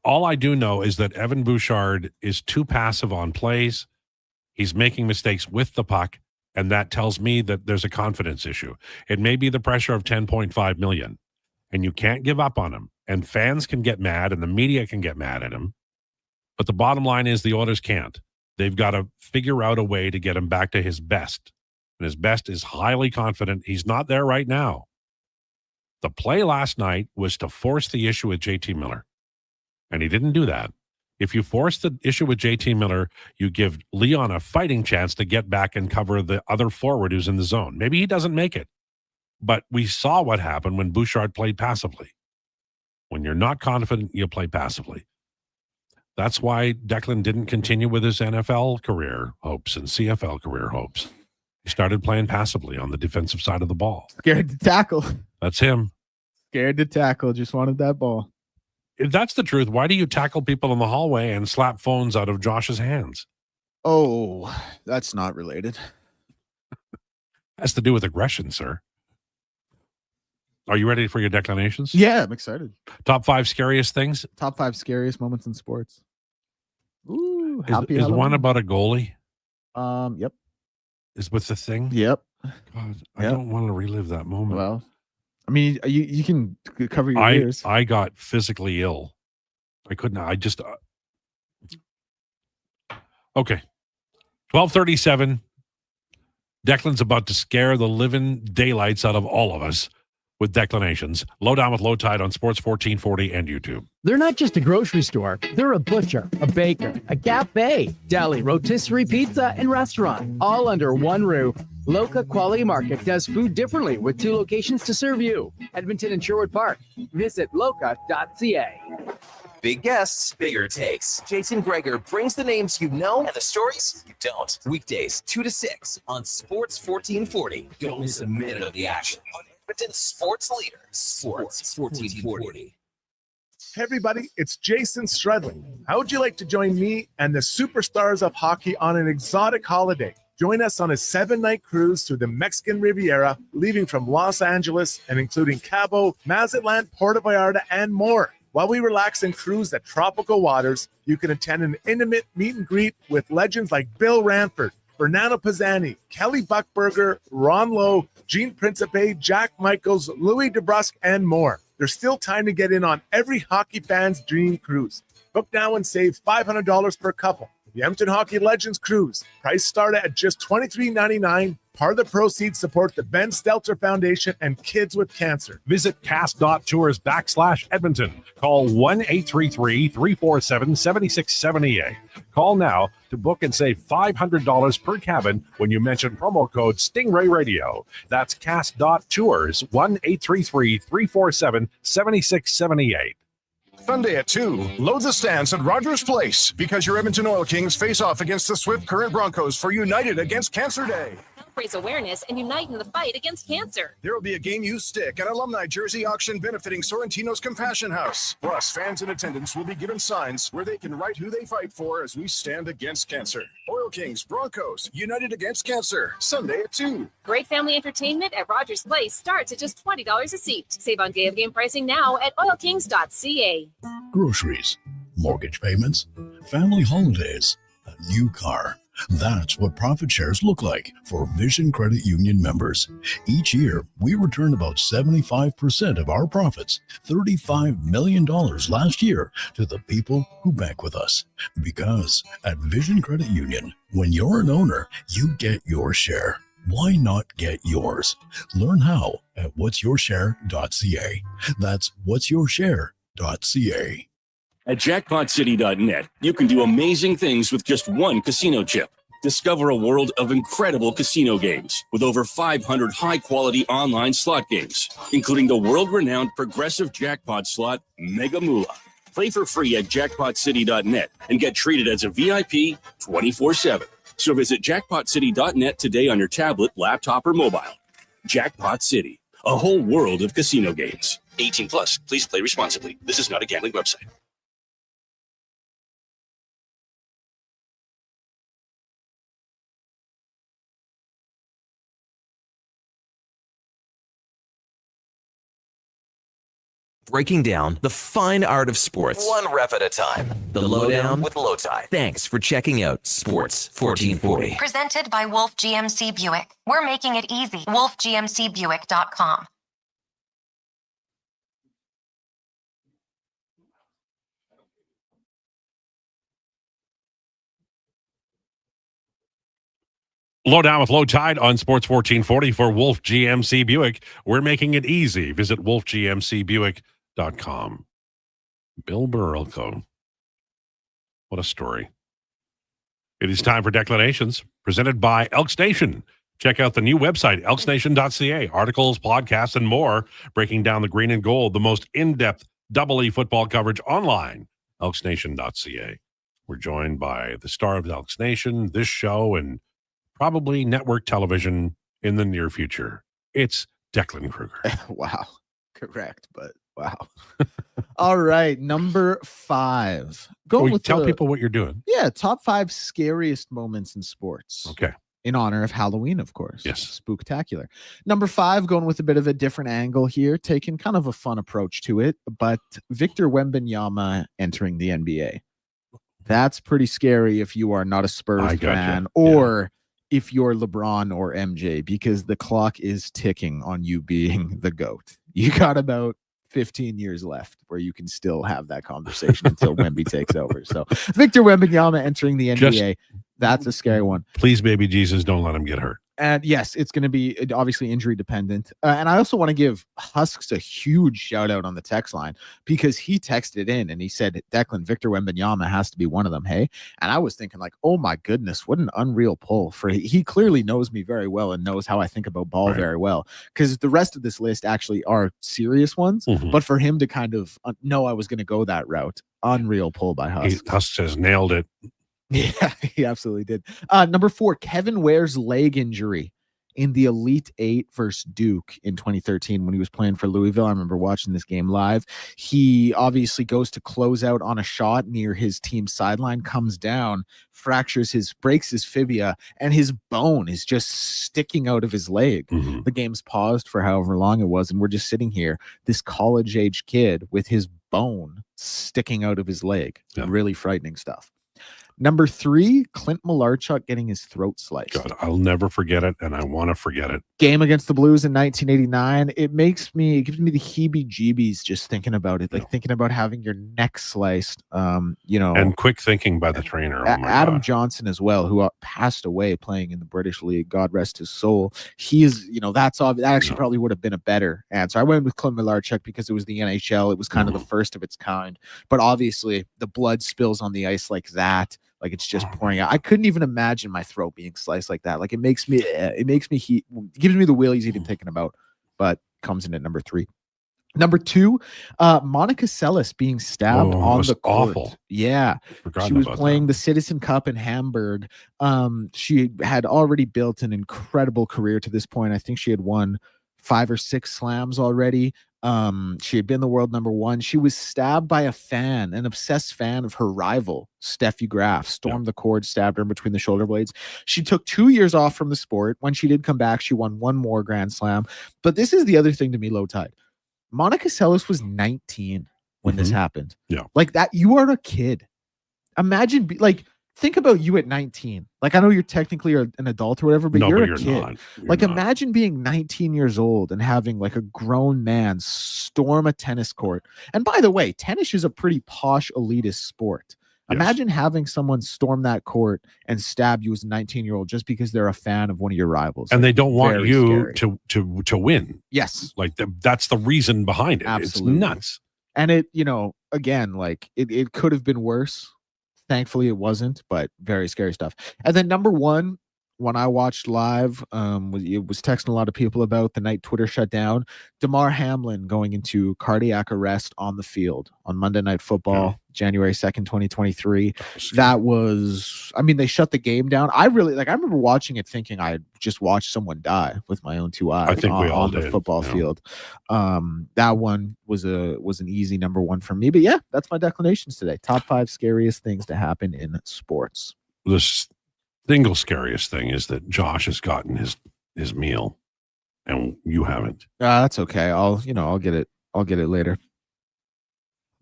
All I do know is that Evan Bouchard is too passive on plays. He's making mistakes with the puck, and that tells me that there's a confidence issue. It may be the pressure of $10.5 million, and you can't give up on him. And fans can get mad, and the media can get mad at him. But the bottom line is the Oilers can't. They've got to figure out a way to get him back to his best. And his best is highly confident. He's not there right now. The play last night was to force the issue with JT Miller. And he didn't do that. If you force the issue with JT Miller, you give Leon a fighting chance to get back and cover the other forward who's in the zone. Maybe he doesn't make it. But we saw what happened when Bouchard played passively. When you're not confident, you play passively. That's why Declan didn't continue with his NFL career hopes and CFL career hopes. He started playing passively on the defensive side of the ball. Scared to tackle. That's him. Scared to tackle. Just wanted that ball. If that's the truth, why do you tackle people in the hallway and slap phones out of Josh's hands? Oh, that's not related. Has to do with aggression, sir. Are you ready for your declinations? Yeah, I'm excited. Top 5 scariest things? Top 5 scariest moments in sports. Ooh, is one about a goalie? Yep. Is with the thing? Yep. God, I don't want to relive that moment. Well, I mean, you can cover your ears. I got physically ill. I couldn't. I just. Okay. 12:37. Declan's about to scare the living daylights out of all of us with declinations. Lowdown with Lowetide on Sports 1440 and YouTube. They're not just a grocery store. They're a butcher, a baker, a cafe, deli, rotisserie pizza, and restaurant, all under one roof. Loca Quality Market does food differently with 2 locations to serve you. Edmonton and Sherwood Park. Visit loca.ca. Big guests, bigger takes. Jason Krueger brings the names you know and the stories you don't. Weekdays 2 to 6 on Sports 1440. Don't miss a minute of the action. On Edmonton's sports leader, Sports 1440. Hey everybody, it's Jason Strudley. How would you like to join me and the superstars of hockey on an exotic holiday? Join us on a 7-night cruise through the Mexican Riviera, leaving from Los Angeles and including Cabo, Mazatlan, Puerto Vallarta, and more. While we relax and cruise the tropical waters, you can attend an intimate meet and greet with legends like Bill Ranford, Fernando Pisani, Kelly Buckberger, Ron Lowe, Gene Principe, Jack Michaels, Louis DeBrusque, and more. There's still time to get in on every hockey fan's dream cruise. Book now and save $500 per couple. The Edmonton Hockey Legends Cruise. Price start at just $23.99. Part of the proceeds support the Ben Stelter Foundation and Kids with Cancer. Visit cast.tours/Edmonton. Call 1-833-347-7678. Call now to book and save $500 per cabin when you mention promo code Stingray Radio. That's cast.tours, 1-833-347-7678. Sunday at 2, load the stands at Rogers Place because your Edmonton Oil Kings face off against the Swift Current Broncos for United Against Cancer Day. Raise awareness and unite in the fight against cancer. There will be a Game Used Stick and alumni jersey auction benefiting Sorrentino's Compassion House. Plus, fans in attendance will be given signs where they can write who they fight for as we stand against cancer. Oil Kings, Broncos, United Against Cancer, Sunday at 2. Great family entertainment at Rogers Place starts at just $20 a seat. Save on day-of-game pricing now at oilkings.ca. Groceries, mortgage payments, family holidays, a new car. That's what profit shares look like for Vision Credit Union members. Each year, we return about 75% of our profits, $35 million last year, to the people who bank with us. Because at Vision Credit Union, when you're an owner, you get your share. Why not get yours? Learn how at whatsyourshare.ca. That's whatsyourshare.ca. At jackpotcity.net, you can do amazing things with just one casino chip. Discover a world of incredible casino games with over 500 high-quality online slot games, including the world-renowned progressive jackpot slot Mega Moolah. Play for free at jackpotcity.net and get treated as a VIP 24/7. So visit jackpotcity.net today on your tablet, laptop, or mobile. Jackpot City, a whole world of casino games. 18 plus. Please play responsibly. This is not a gambling website. Breaking down the fine art of sports, one rep at a time. The Lowdown with Lowetide. Thanks for checking out Sports 1440. Presented by Wolf GMC Buick. We're making it easy. WolfGMCBuick.com. Lowdown with Lowetide on Sports 1440 for Wolf GMC Buick. We're making it easy. Visit WolfGMCBuick.com. Bill Barilko. What a story. It is time for Declinations, presented by Elks Nation. Check out the new website, elksnation.ca. Articles, podcasts, and more, breaking down the green and gold, the most in-depth Double E football coverage online, elksnation.ca. We're joined by the star of Elks Nation, this show, and probably network television in the near future. It's Declan Krueger. Wow. Correct, but wow. All right, number 5. Tell people what you're doing. Yeah, top 5 scariest moments in sports. Okay. In honor of Halloween, of course. Yes. Spooktacular. Number 5, going with a bit of a different angle here, taking kind of a fun approach to it, but Victor Wembanyama entering the NBA. That's pretty scary if you are not a Spurs fan or if you're LeBron or MJ, because the clock is ticking on you being the GOAT. You got about 15 years left where you can still have that conversation until Wemby takes over. So Victor Wembanyama entering the NBA, that's a scary one. Please, baby Jesus, don't let him get hurt. And yes, it's going to be obviously injury dependent. And I also want to give Husks a huge shout out on the text line, because he texted in and he said, Declan, Victor Wembanyama has to be one of them. Hey, and I was thinking like, oh my goodness, what an unreal pull for he clearly knows me very well and knows how I think about ball very well, because the rest of this list actually are serious ones. But for him to kind of know I was going to go that route, unreal pull by Husks. Husks has nailed it. Yeah, he absolutely did. Number 4, Kevin Ware's leg injury in the Elite 8 versus Duke in 2013 when he was playing for Louisville. I remember watching this game live. He obviously goes to close out on a shot near his team's sideline, comes down, breaks his fibula, and his bone is just sticking out of his leg. The game's paused for however long it was, and we're just sitting here, this college-age kid with his bone sticking out of his leg. Really frightening stuff. Number 3, Clint Malarchuk getting his throat sliced. God, I'll never forget it, and I want to forget it. Game against the Blues in 1989. It gives me the heebie-jeebies just thinking about it, like thinking about having your neck sliced. And quick thinking by the trainer. Adam Johnson as well, who passed away playing in the British League. God rest his soul. He is, that actually probably would have been a better answer. I went with Clint Malarchuk because it was the NHL. It was kind of the first of its kind. But obviously, the blood spills on the ice like that. Like it's just pouring out. I couldn't even imagine my throat being sliced like that. Like it gives me the willies even thinking about, but comes in at number 3. Number 2, Monica Seles being stabbed on the court. Awful. Yeah. She was playing the Citizen Cup in Hamburg. She had already built an incredible career to this point. I think she had won 5 or 6 slams already. She had been the world number 1. She was stabbed by a fan, an obsessed fan of her rival, Steffi Graf, stormed the court, stabbed her in between the shoulder blades. She took 2 years off from the sport. When she did come back, she won 1 more Grand Slam. But this is the other thing to me, Lowetide. Monica Seles was 19 when this happened. Yeah. Like that, you are a kid. Imagine, think about you at 19. Like, I know you're technically an adult or whatever, but you're a kid. Imagine being 19 years old and having like a grown man storm a tennis court. And by the way, tennis is a pretty posh elitist sport. Imagine having someone storm that court and stab you as a 19-year-old just because they're a fan of one of your rivals. And they don't want you to win. Yes. Like that's the reason behind it. Absolutely. It's nuts. And it, again, like it could have been worse. Thankfully, it wasn't, but very scary stuff. And then number one, when I watched live, was texting a lot of people about the night Twitter shut down. Damar Hamlin going into cardiac arrest on the field on Monday Night Football, January 2nd, 2023. That was, they shut the game down. I remember watching it thinking I had just watched someone die with my own two eyes. I think we all on the did, football field. That one was an easy number one for me. But yeah, that's my declarations today. Top 5 scariest things to happen in sports. This single scariest thing is that Josh has gotten his meal and you haven't. That's okay. I'll get it later.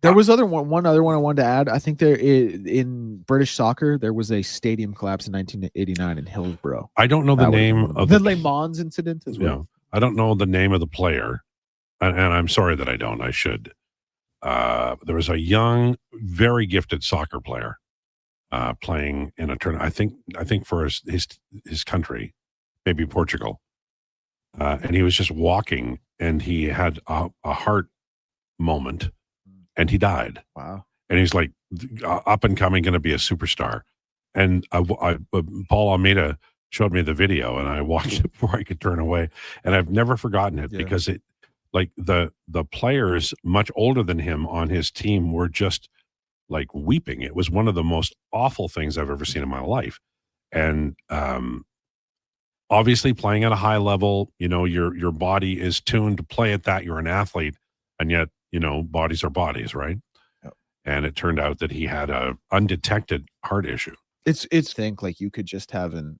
There was one other one I wanted to add. I think there in British soccer there was a stadium collapse in 1989 in Hillsborough. I don't know the name of the Le Mans incident as well. Yeah, I don't know the name of the player, and I'm sorry that I don't. I should. There was a young, very gifted soccer player playing in a tournament. I think for his country, maybe Portugal, and he was just walking, and he had a heart moment, and he died. Wow! And he's like up and coming, going to be a superstar. And Paul Almeida showed me the video, and I watched it before I could turn away, and I've never forgotten it because it, like the players much older than him on his team were just like weeping. It was one of the most awful things I've ever seen in my life. And obviously playing at a high level, your body is tuned to play at that. You're an athlete, and yet, bodies are bodies, right? Yep. And it turned out that he had a undetected heart issue. It's think like you could just have an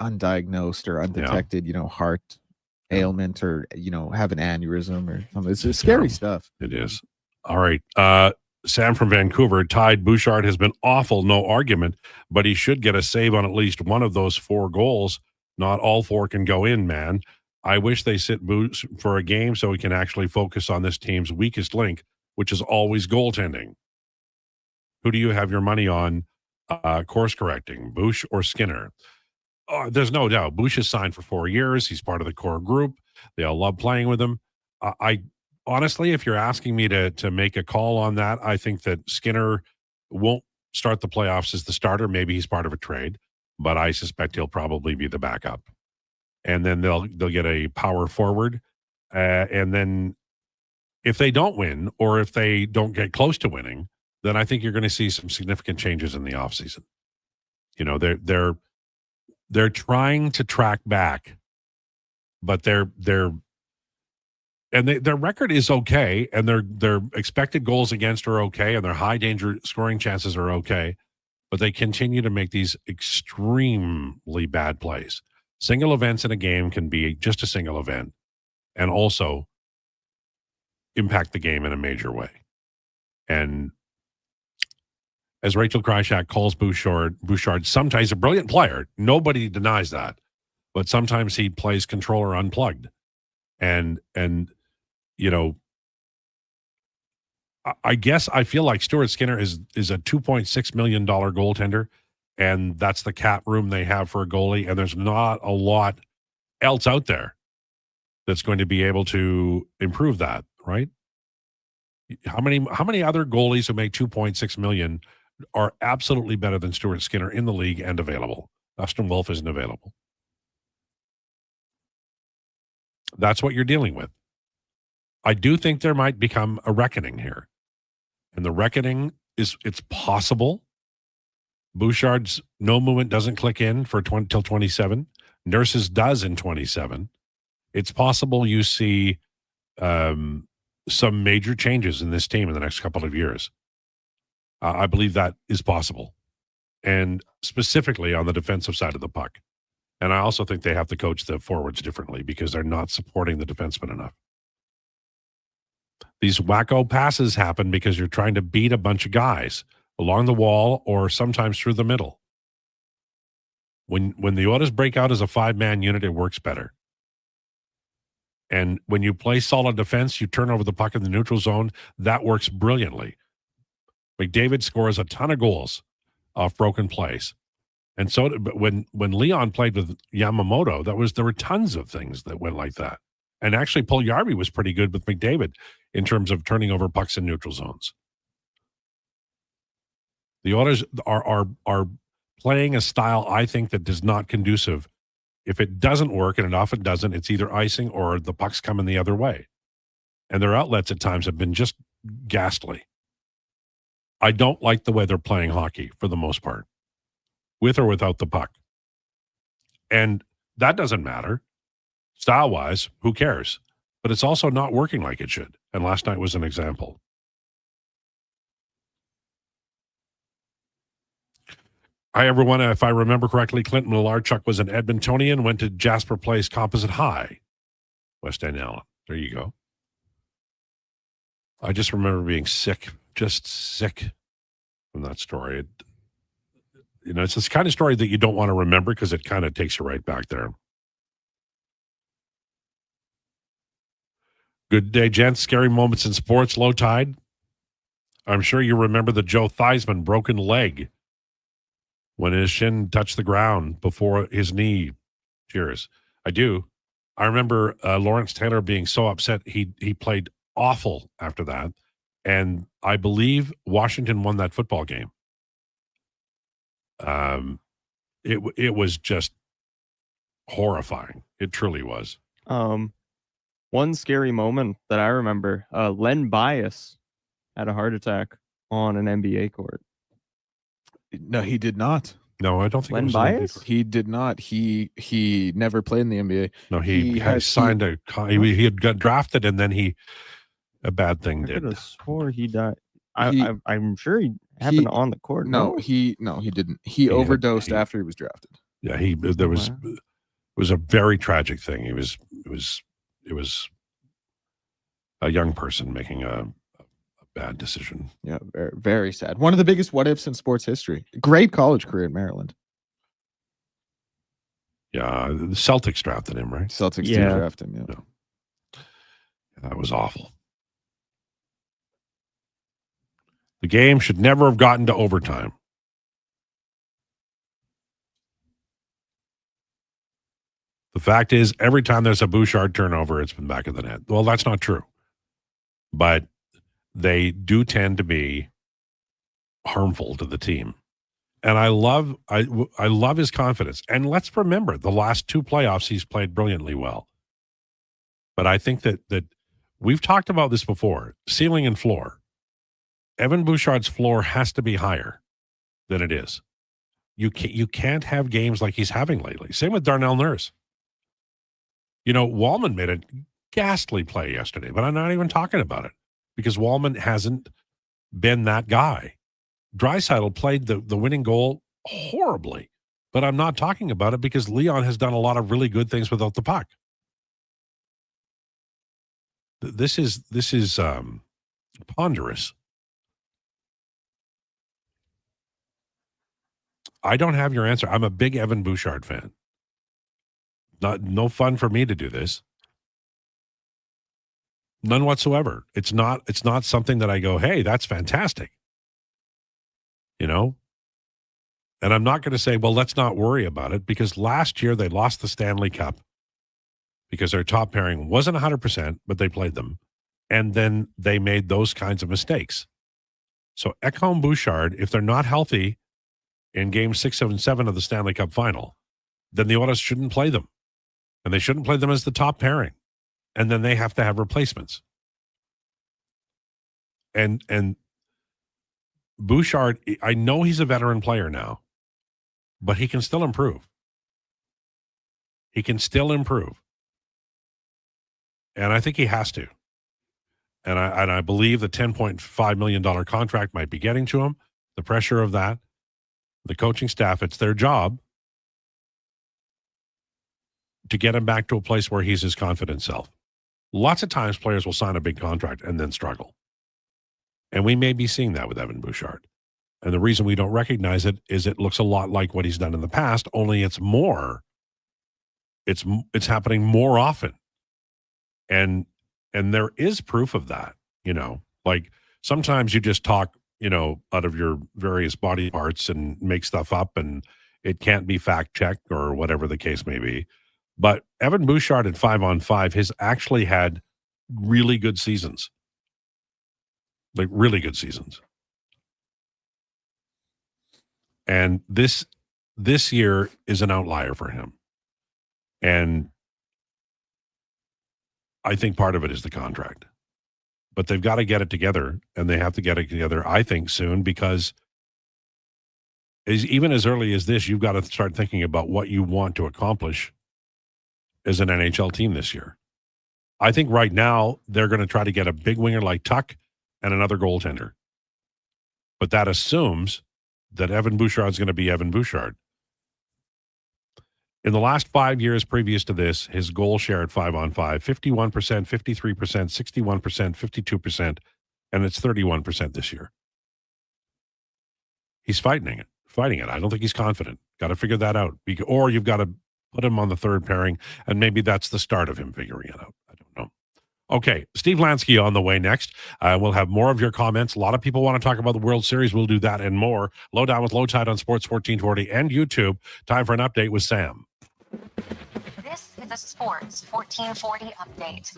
undiagnosed or undetected, heart ailment, or have an aneurysm or something. It's just scary stuff. It is. All right. Sam from Vancouver, Tide Bouchard has been awful, no argument, but he should get a save on at least one of those 4 goals. Not all 4 can go in, man. I wish they sit Bouch for a game so we can actually focus on this team's weakest link, which is always goaltending. Who do you have your money on course correcting, Bouch or Skinner? There's no doubt. Bouch is signed for 4 years. He's part of the core group. They all love playing with him. I honestly, if you're asking me to make a call on that, I think that Skinner won't start the playoffs as the starter. Maybe he's part of a trade, but I suspect he'll probably be the backup. And then they'll get a power forward. And then if they don't win, or if they don't get close to winning, then I think you're going to see some significant changes in the offseason. They're trying to track back, but their record is okay, and their expected goals against are okay, and their high danger scoring chances are okay, but they continue to make these extremely bad plays. Single events in a game can be just a single event and also impact the game in a major way. And as Rachel Krychak calls Bouchard, sometimes he's a brilliant player. Nobody denies that. But sometimes he plays controller unplugged. And I guess I feel like Stuart Skinner is a $2.6 million goaltender, and that's the cap room they have for a goalie, and there's not a lot else out there that's going to be able to improve that, right? How many other goalies who make $2.6 million are absolutely better than Stuart Skinner in the league and available? Dustin Wolf isn't available. That's what you're dealing with. I do think there might become a reckoning here. And the reckoning is, it's possible Bouchard's no movement doesn't click in for till 27. Nurse's does in 27. It's possible you see some major changes in this team in the next couple of years. I believe that is possible. And specifically on the defensive side of the puck. And I also think they have to coach the forwards differently because they're not supporting the defensemen enough. These wacko passes happen because you're trying to beat a bunch of guys along the wall or sometimes through the middle. When the Oilers break out as a 5-man unit, it works better. And when you play solid defense, you turn over the puck in the neutral zone, that works brilliantly. McDavid scores a ton of goals off broken plays. And so when Leon played with Yamamoto, there were tons of things that went like that. And actually, Puljujarvi was pretty good with McDavid in terms of turning over pucks in neutral zones. The Oilers are playing a style, I think, that is not conducive. If it doesn't work, and it often doesn't, it's either icing or the puck's coming the other way. And their outlets at times have been just ghastly. I don't like the way they're playing hockey for the most part, with or without the puck. And that doesn't matter. Style-wise, who cares? But it's also not working like it should. And last night was an example. Hi, everyone. If I remember correctly, Clinton Malarchuk was an Edmontonian, went to Jasper Place Composite High, West End Allen. There you go. I just remember being sick, just sick from that story. It's this kind of story that you don't want to remember because it kind of takes you right back there. Good day, gents. Scary moments in sports. Lowetide. I'm sure you remember the Joe Theismann broken leg when his shin touched the ground before his knee. Cheers. I do. I remember Lawrence Taylor being so upset. He played awful after that. And I believe Washington won that football game. It was just horrifying. It truly was. One scary moment that I remember, Len Bias had a heart attack on an NBA court. No, he did not. No, I don't think Len it was Bias? He did not. He never played in the NBA. No, he had got drafted, and then a bad thing I did. could have swore he died. I'm sure he happened on the court. No, he didn't. He overdosed after he was drafted. Yeah, it was a very tragic thing. It was a young person making a bad decision. Yeah, very, very sad. One of the biggest what ifs in sports history. Great college career in Maryland. Yeah, the Celtics drafted him, right? Celtics did draft him. Yeah. That was awful. The game should never have gotten to overtime. The fact is, every time there's a Bouchard turnover, it's been back of the net. Well, that's not true. But they do tend to be harmful to the team. And I love his confidence. And let's remember, the last two playoffs, he's played brilliantly well. But I think that we've talked about this before, ceiling and floor. Evan Bouchard's floor has to be higher than it is. You can't have games like he's having lately. Same with Darnell Nurse. Wallman made a ghastly play yesterday, but I'm not even talking about it because Wallman hasn't been that guy. Draisaitl played the winning goal horribly, but I'm not talking about it because Leon has done a lot of really good things without the puck. This is ponderous. I don't have your answer. I'm a big Evan Bouchard fan. No fun for me to do this. None whatsoever. It's not something that I go, hey, that's fantastic. And I'm not going to say, well, let's not worry about it because last year they lost the Stanley Cup because their top pairing wasn't 100%, but they played them. And then they made those kinds of mistakes. So Ekholm Bouchard, if they're not healthy in game 6, 7, 7 of the Stanley Cup final, then the Oilers shouldn't play them. And they shouldn't play them as the top pairing. And then they have to have replacements. And Bouchard, I know he's a veteran player now, but he can still improve. He can still improve. And I think he has to. And I believe the $10.5 million contract might be getting to him. The pressure of that. The coaching staff, it's their job to get him back to a place where he's his confident self. Lots of times players will sign a big contract and then struggle. And we may be seeing that with Evan Bouchard. And the reason we don't recognize it is it looks a lot like what he's done in the past, only it's happening more often. And there is proof of that, like sometimes you just talk, out of your various body parts and make stuff up and it can't be fact checked or whatever the case may be. But Evan Bouchard at 5-on-5 has actually had really good seasons. Like really good seasons. And this year is an outlier for him. And I think part of it is the contract. But they've got to get it together, and they have to get it together, I think, soon, because even as early as this, you've got to start thinking about what you want to accomplish as an NHL team this year. I think right now they're going to try to get a big winger like Tuck and another goaltender. But that assumes that Evan Bouchard is going to be Evan Bouchard. In the last 5 years previous to this, his goal share at 5-on-5, 51%, 53%, 61%, 52%, and it's 31% this year. He's fighting it. I don't think he's confident. Got to figure that out. Or you've got to put him on the third pairing, and maybe that's the start of him figuring it out. I don't know. Okay, Steve Lansky on the way next. We'll have more of your comments. A lot of people want to talk about the World Series. We'll do that and more. Lowdown with Lowetide on Sports 1440 and YouTube. Time for an update with Sam. This is a Sports 1440 update.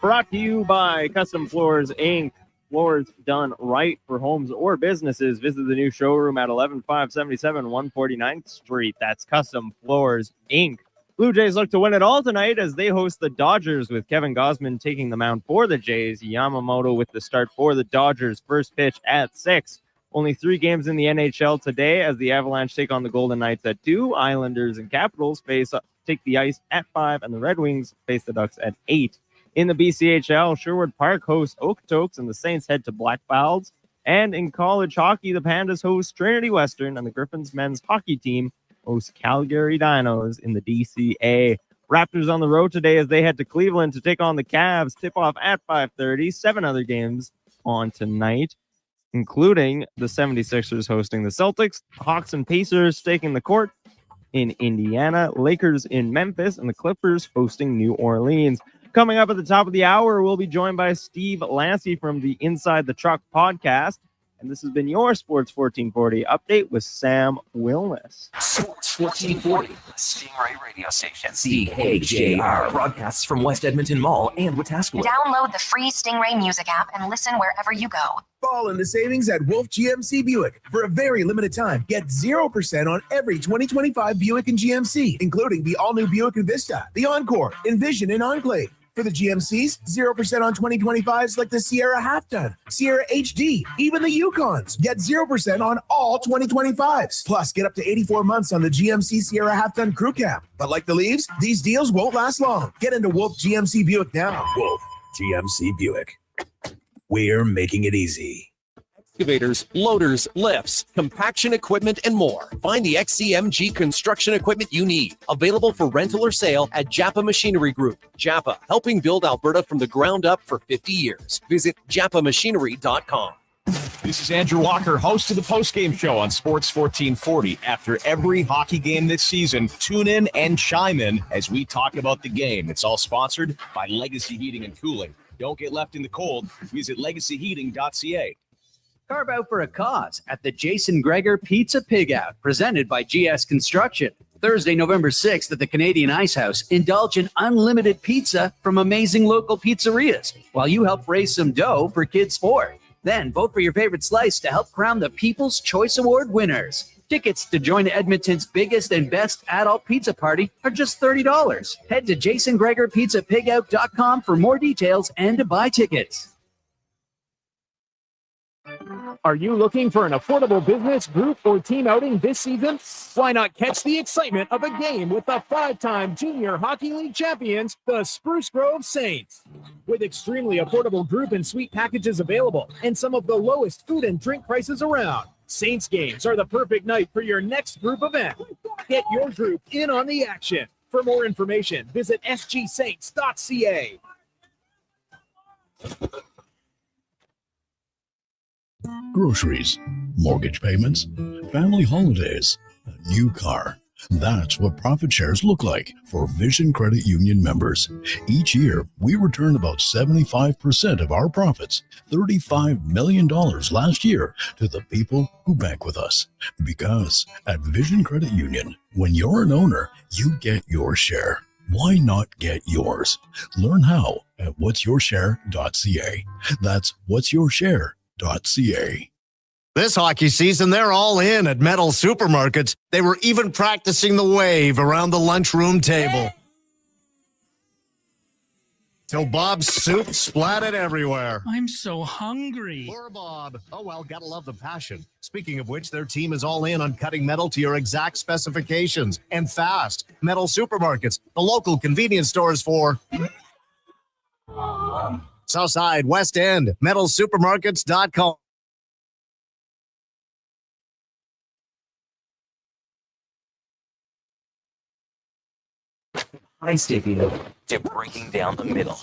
Brought to you by Custom Floors, Inc. Floors done right for homes or businesses. Visit the new showroom at 11577 149th Street. That's Custom Floors, Inc. Blue Jays look to win it all tonight as they host the Dodgers, with Kevin Gausman taking the mound for the Jays. Yamamoto with the start for the Dodgers. First pitch at 6. Only 3 games in the NHL today as the Avalanche take on the Golden Knights at 2. Islanders and Capitals take the ice at 5, and the Red Wings face the Ducks at 8. In the BCHL, Sherwood Park hosts Okotoks and the Saints head to Blackfalds. And in college hockey, the Pandas host Trinity Western, and the Griffins men's hockey team hosts Calgary Dinos in the DCA. Raptors on the road today as they head to Cleveland to take on the Cavs. Tip-off at 5:30. 7 other games on tonight, including the 76ers hosting the Celtics, Hawks and Pacers taking the court in Indiana, Lakers in Memphis, and the Clippers hosting New Orleans. Coming up at the top of the hour, we'll be joined by Steve Lansky from the Inside the Truck podcast. And this has been your Sports 1440 update with Sam Wilness. Sports 1440, the Stingray radio station. CHJR broadcasts from West Edmonton Mall and Wetaskiwin. Download the free Stingray music app and listen wherever you go. Fall in the savings at Wolf GMC Buick. For a very limited time, get 0% on every 2025 Buick and GMC, including the all-new Buick Envista, the Encore, Envision, and Enclave. For the GMCs, 0% on 2025s like the Sierra Half-Ton, Sierra HD, even the Yukons. Get 0% on all 2025s. Plus, get up to 84 months on the GMC Sierra Half-Ton Crew Cab. But like the Leaves, these deals won't last long. Get into Wolf GMC Buick now. Wolf GMC Buick. We're making it easy. Excavators, loaders, lifts, compaction equipment, and more. Find the XCMG construction equipment you need. Available for rental or sale at Japa Machinery Group. Japa, helping build Alberta from the ground up for 50 years. Visit japamachinery.com. This is Andrew Walker, host of the postgame show on Sports 1440. After every hockey game this season, tune in and chime in as we talk about the game. It's all sponsored by Legacy Heating and Cooling. Don't get left in the cold. Visit legacyheating.ca. Carve out for a cause at the Jason Krueger Pizza Pig Out, presented by GS Construction. Thursday, November 6th at the Canadian Ice House. Indulge in unlimited pizza from amazing local pizzerias while you help raise some dough for Kids Sport. Then vote for your favorite slice to help crown the People's Choice Award winners. Tickets to join Edmonton's biggest and best adult pizza party are just $30. Head to JasonKruegerPizzaPigOut.com for more details and to buy tickets. Are you looking for an affordable business, group, or team outing this season? Why not catch the excitement of a game with the 5-time Junior Hockey League champions, the Spruce Grove Saints? With extremely affordable group and suite packages available and some of the lowest food and drink prices around, Saints games are the perfect night for your next group event. Get your group in on the action. For more information, visit sgsaints.ca. Groceries, mortgage payments, family holidays, a new car. That's what profit shares look like for Vision Credit Union members. Each year, we return about 75% of our profits, $35 million last year, to the people who bank with us. Because at Vision Credit Union, when you're an owner, you get your share. Why not get yours? Learn how at whatsyourshare.ca. That's whatsyourshare.ca. This hockey season, they're all in at Metal Supermarkets. They were even practicing the wave around the lunchroom table. Till Bob's soup splattered everywhere. I'm so hungry. Poor Bob. Oh, well, gotta love the passion. Speaking of which, their team is all in on cutting metal to your exact specifications. And fast. Metal Supermarkets, the local convenience stores for Southside, West End, metalsupermarkets.com. Hi, Sticky. To breaking down the middle.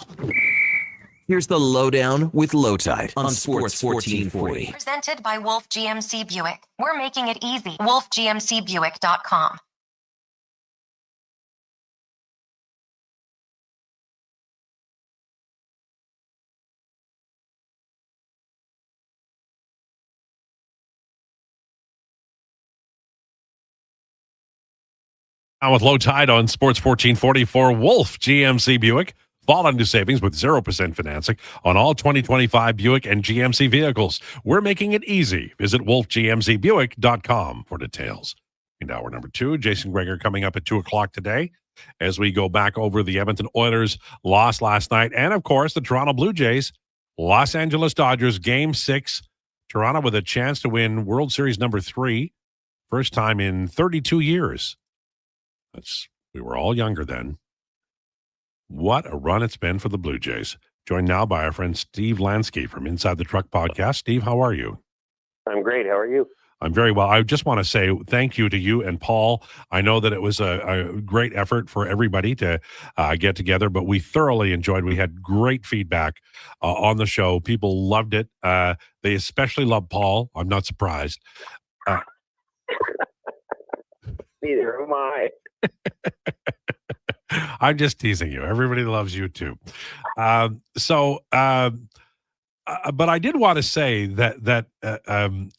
Here's the Lowdown with Lowetide on Sports 1440. Presented by Wolf GMC Buick. We're making it easy. WolfGMCBuick.com. With Lowetide on Sports 1440 for Wolf GMC Buick. Fall into savings with 0% financing on all 2025 Buick and GMC vehicles. We're making it easy. Visit wolfgmcbuick.com for details. In hour number 2, Jason Krueger coming up at 2 o'clock today as we go back over the Edmonton Oilers loss last night. And, of course, the Toronto Blue Jays, Los Angeles Dodgers, Game 6. Toronto with a chance to win World Series number 3. First time in 32 years. We were all younger then. What a run it's been for the Blue Jays. Joined now by our friend Steve Lansky from Inside the Truck podcast. Steve, how are you? I'm great. How are you? I'm very well. I just want to say thank you to you and Paul. I know that it was a great effort for everybody to get together, but we thoroughly enjoyed. We had great feedback on the show. People loved it. They especially loved Paul. I'm not surprised. Neither am I. I'm just teasing you. Everybody loves you too. But I did want to say that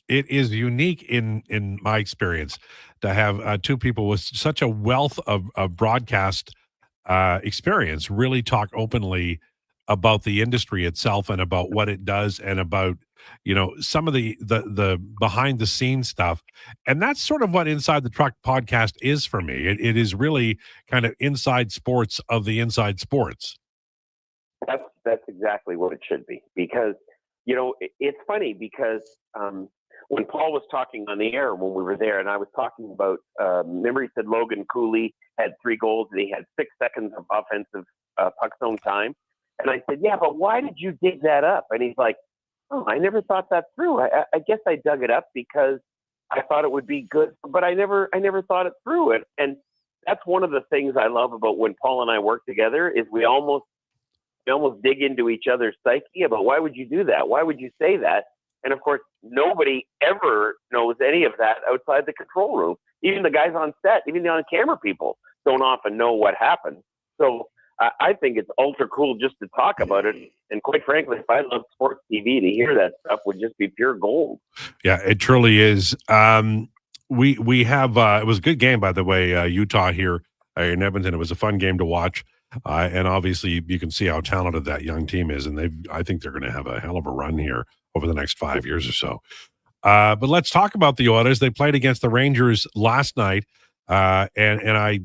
it is unique in my experience to have two people with such a wealth of broadcast experience really talk openly about the industry itself and about what it does and about some of the behind the scenes stuff. And that's sort of what Inside the Truck podcast is for me. It is really kind of inside sports of the inside sports. That's exactly what it should be, because it's funny because when Paul was talking on the air when we were there, and I was talking about remember he said Logan Cooley had 3 goals and he had 6 seconds of offensive puck zone time, and I said, yeah, but why did you dig that up? And he's like, oh, I never thought that through. I guess I dug it up because I thought it would be good, but I never thought it through. And that's one of the things I love about when Paul and I work together is we almost dig into each other's psyche about why would you do that? Why would you say that? And of course, nobody ever knows any of that outside the control room. Even the guys on set, even the on-camera people don't often know what happened. So I think it's ultra cool just to talk about it. And quite frankly, if I love sports TV, to hear that stuff would just be pure gold. Yeah, it truly is. We have it was a good game, by the way, Utah here in Edmonton. It was a fun game to watch. And obviously you can see how talented that young team is. And I think they're going to have a hell of a run here over the next 5 years or so. But let's talk about the Oilers. They played against the Rangers last night. And I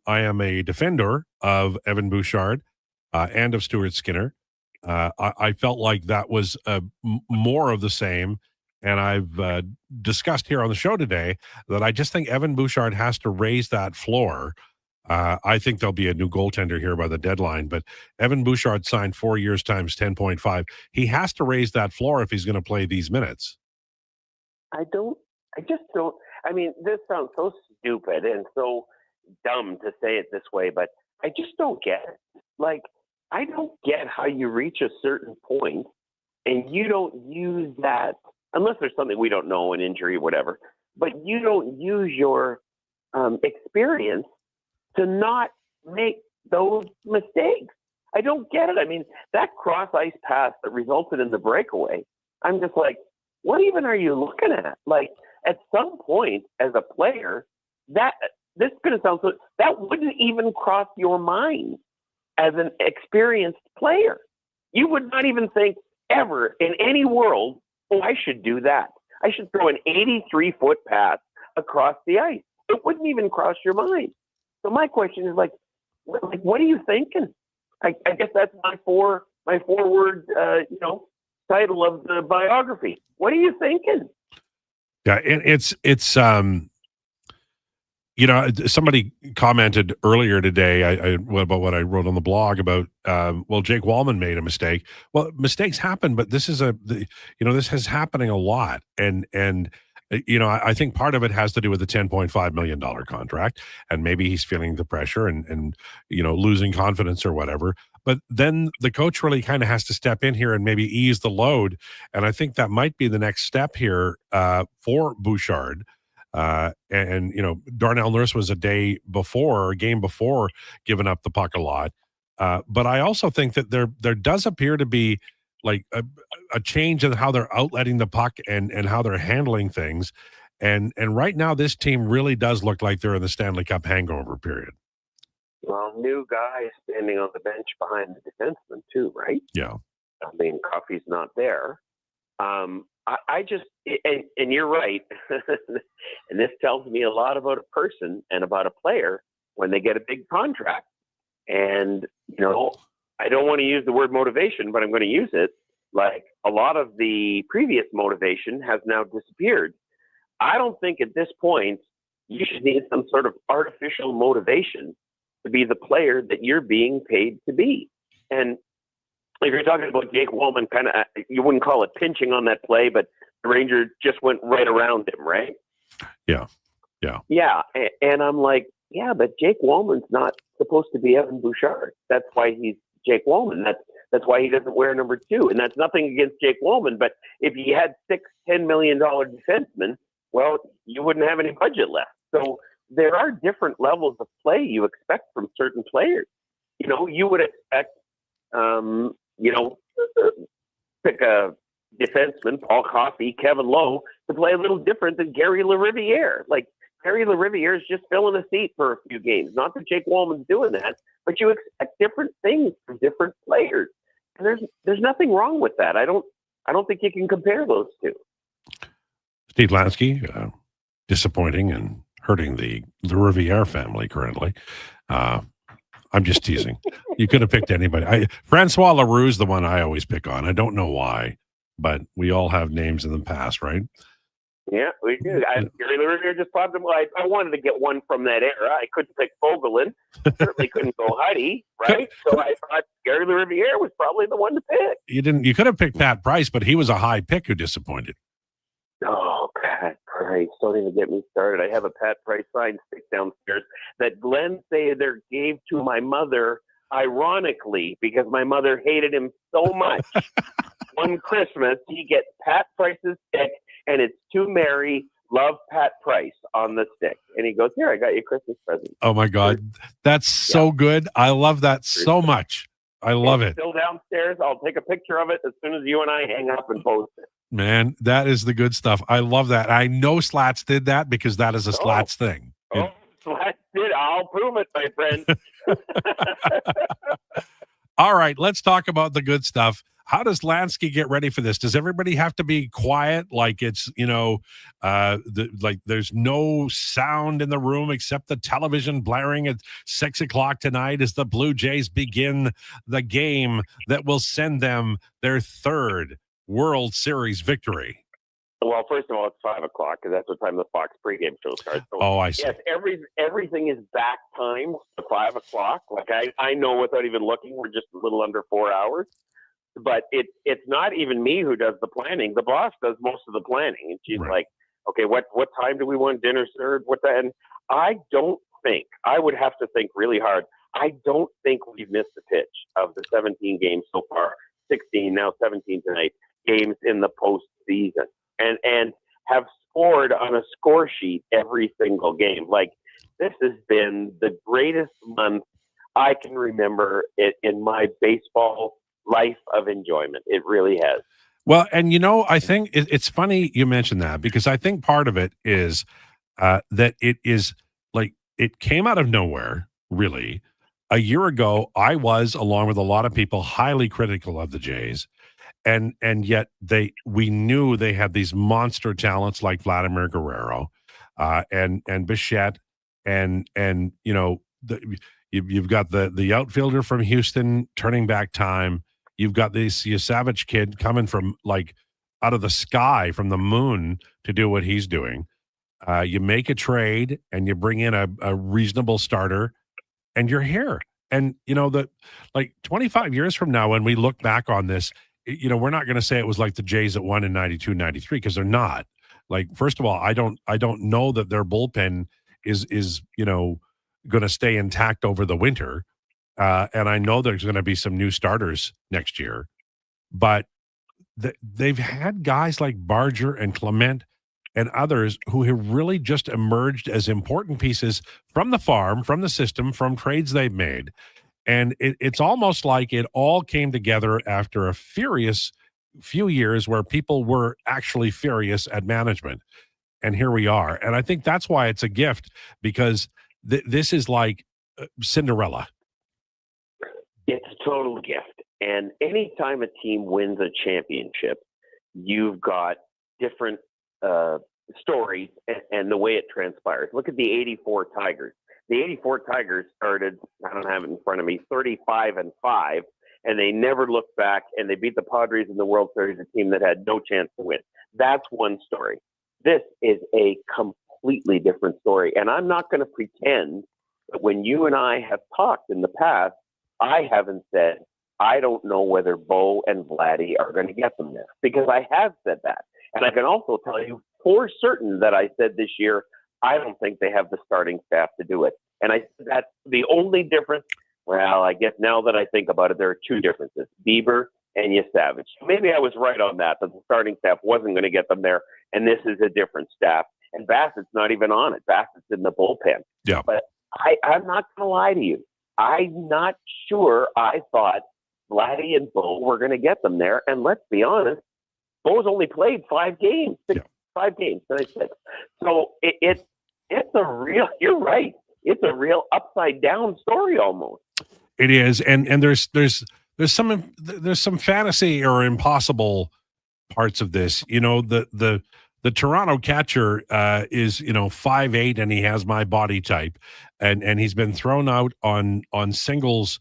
am a defender of Evan Bouchard and of Stuart Skinner. I felt like that was more of the same. And I've discussed here on the show today that I just think Evan Bouchard has to raise that floor. I think there'll be a new goaltender here by the deadline, but Evan Bouchard signed 4 years times 10.5. He has to raise that floor if he's going to play these minutes. I just don't. I mean, this sounds so stupid and so dumb to say it this way, but I just don't get it. Like, I don't get how you reach a certain point and you don't use that, unless there's something we don't know, an injury, whatever, but you don't use your experience to not make those mistakes. I don't get it. I mean, that cross ice pass that resulted in the breakaway, I'm just like, what even are you looking at? Like, at some point as a player, this is going to sound so, that wouldn't even cross your mind as an experienced player. You would not even think ever in any world, oh, I should do that. I should throw an 83-foot pass across the ice. It wouldn't even cross your mind. So my question is like what are you thinking? I guess that's my four-word, title of the biography. What are you thinking? Yeah, it's somebody commented earlier today about what I wrote on the blog about, Jake Wallman made a mistake. Well, mistakes happen, but this is this is happening a lot. And I think part of it has to do with the $10.5 million contract, and maybe he's feeling the pressure and losing confidence or whatever. But then the coach really kind of has to step in here and maybe ease the load. And I think that might be the next step here for Bouchard. Darnell Nurse was a game before giving up the puck a lot. But I also think that there does appear to be like a change in how they're outletting the puck and how they're handling things. And right now this team really does look like they're in the Stanley Cup hangover period. Well, new guy standing on the bench behind the defenseman too, right? Yeah. I mean, Coffey's not there. I just, and you're right. And this tells me a lot about a person and about a player when they get a big contract. And, I don't want to use the word motivation, but I'm going to use it. Like, a lot of the previous motivation has now disappeared. I don't think at this point you should need some sort of artificial motivation to be the player that you're being paid to be. And if you're talking about Jake Wallman, you wouldn't call it pinching on that play, but the Ranger just went right around him, right? Yeah. And I'm like, yeah, but Jake Wallman's not supposed to be Evan Bouchard. That's why he's Jake Wallman. That's why he doesn't wear number 2. And that's nothing against Jake Wallman, but if he had $6-10 million defensemen, well, you wouldn't have any budget left. So there are different levels of play you expect from certain players. You would expect, pick a defenseman, Paul Coffey, Kevin Lowe, to play a little different than Gary LaRiviere. Like, Gary LaRiviere is just filling a seat for a few games. Not that Jake Wallman's doing that, but you expect different things from different players. And there's nothing wrong with that. I don't think you can compare those two. Steve Lansky, disappointing and hurting the Riviere family currently. I'm just teasing. You could have picked anybody. Francois Leroux's the one I always pick on. I don't know why, but we all have names in the past, right? Yeah, we do. Gary LaRiviere just popped him. I wanted to get one from that era. I couldn't pick Fogelin. Certainly couldn't go Huddy, right? So I thought Gary LaRiviere was probably the one to pick. You could have picked Pat Price, but he was a high pick who disappointed. Oh, Pat Price. Don't even get me started. I have a Pat Price signed stick downstairs that Glenn Sather gave to my mother, ironically, because my mother hated him so much. One Christmas, he gets Pat Price's stick, and it's to Mary, love Pat Price on the stick. And he goes, here, I got you a Christmas present. Oh, my God. That's so good. I love that so much. I love it. Still downstairs. I'll take a picture of it as soon as you and I hang up and post it. Man, that is the good stuff. I love that. I know Slats did that because that is a Slats thing. Slats did. I'll prove it, my friend. All right, let's talk about the good stuff. How does Lansky get ready for this? Does everybody have to be quiet? Like it's, like there's no sound in the room except the television blaring at 6:00 tonight as the Blue Jays begin the game that will send them their 3rd World Series victory. Well, first of all, it's 5:00 because that's what time the Fox pregame show starts. So, I see. Yes, everything is back time to 5:00. Like I know without even looking, we're just a little under 4 hours. But it's not even me who does the planning. The boss does most of the planning, and she's like, "Okay, what time do we want dinner served? What that?" And I would have to think really hard. I don't think we've missed a pitch of the 17 games so far, 16 now, 17 tonight games in the postseason, and have scored on a score sheet every single game. Like, this has been the greatest month I can remember in my baseball life of enjoyment. It really has. Well, and I think it's funny you mentioned that, because I think part of it is that it is like it came out of nowhere, really. A year ago, I was, along with a lot of people, highly critical of the Jays, and yet we knew they had these monster talents like Vladimir Guerrero, and Bichette, and you've got the outfielder from Houston turning back time. You've got this Savage kid coming from like out of the sky, from the moon, to do what he's doing. You make a trade and you bring in a reasonable starter, and you're here. And like 25 years from now, when we look back on this, we're not going to say it was like the Jays that won in 92, 93, because they're not. Like, first of all, I don't know that their bullpen is going to stay intact over the winter. And I know there's going to be some new starters next year, but they've had guys like Barger and Clement and others who have really just emerged as important pieces from the farm, from the system, from trades they've made. And it's almost like it all came together after a furious few years where people were actually furious at management. And here we are. And I think that's why it's a gift, because this is like Cinderella. It's a total gift. And anytime a team wins a championship, you've got different stories and the way it transpires. Look at the 84 Tigers. The 84 Tigers started, I don't have it in front of me, 35-5, and they never looked back, and they beat the Padres in the World Series, a team that had no chance to win. That's one story. This is a completely different story. And I'm not going to pretend that when you and I have talked in the past, I haven't said, I don't know whether Bo and Vladdy are going to get them there, because I have said that. And I can also tell you for certain that I said this year, I don't think they have the starting staff to do it. And I said that's the only difference. Well, I guess now that I think about it, there are two differences, Bieber and Savage. Maybe I was right on that the starting staff wasn't going to get them there, and this is a different staff. And Bassett's not even on it. Bassett's in the bullpen. Yeah. But I'm not going to lie to you. I'm not sure I thought Vladdy and Bo were going to get them there. And let's be honest, Bo's only played 5 games. 5 games, 6. So it's a real, you're right. It's a real upside down story almost. It is. And there's some fantasy or impossible parts of this. The Toronto catcher is 5'8", and he has my body type, and he's been thrown out on singles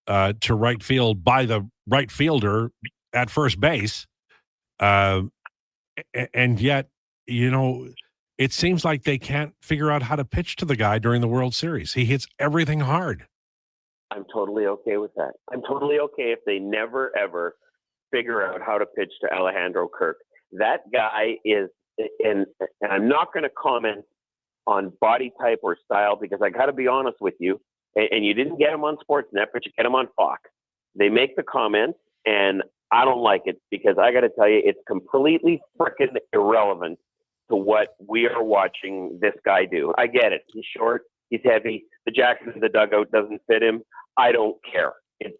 to right field by the right fielder at first base, and yet it seems like they can't figure out how to pitch to the guy during the World Series. He hits everything hard. I'm totally okay with that. I'm totally okay if they never ever figure out how to pitch to Alejandro Kirk. That guy is. And I'm not going to comment on body type or style, because I got to be honest with you, and you didn't get him on Sportsnet, but you get him on Fox. They make the comments, and I don't like it, because I got to tell you, it's completely freaking irrelevant to what we are watching this guy do. I get it. He's short. He's heavy. The jacket in the dugout doesn't fit him. I don't care.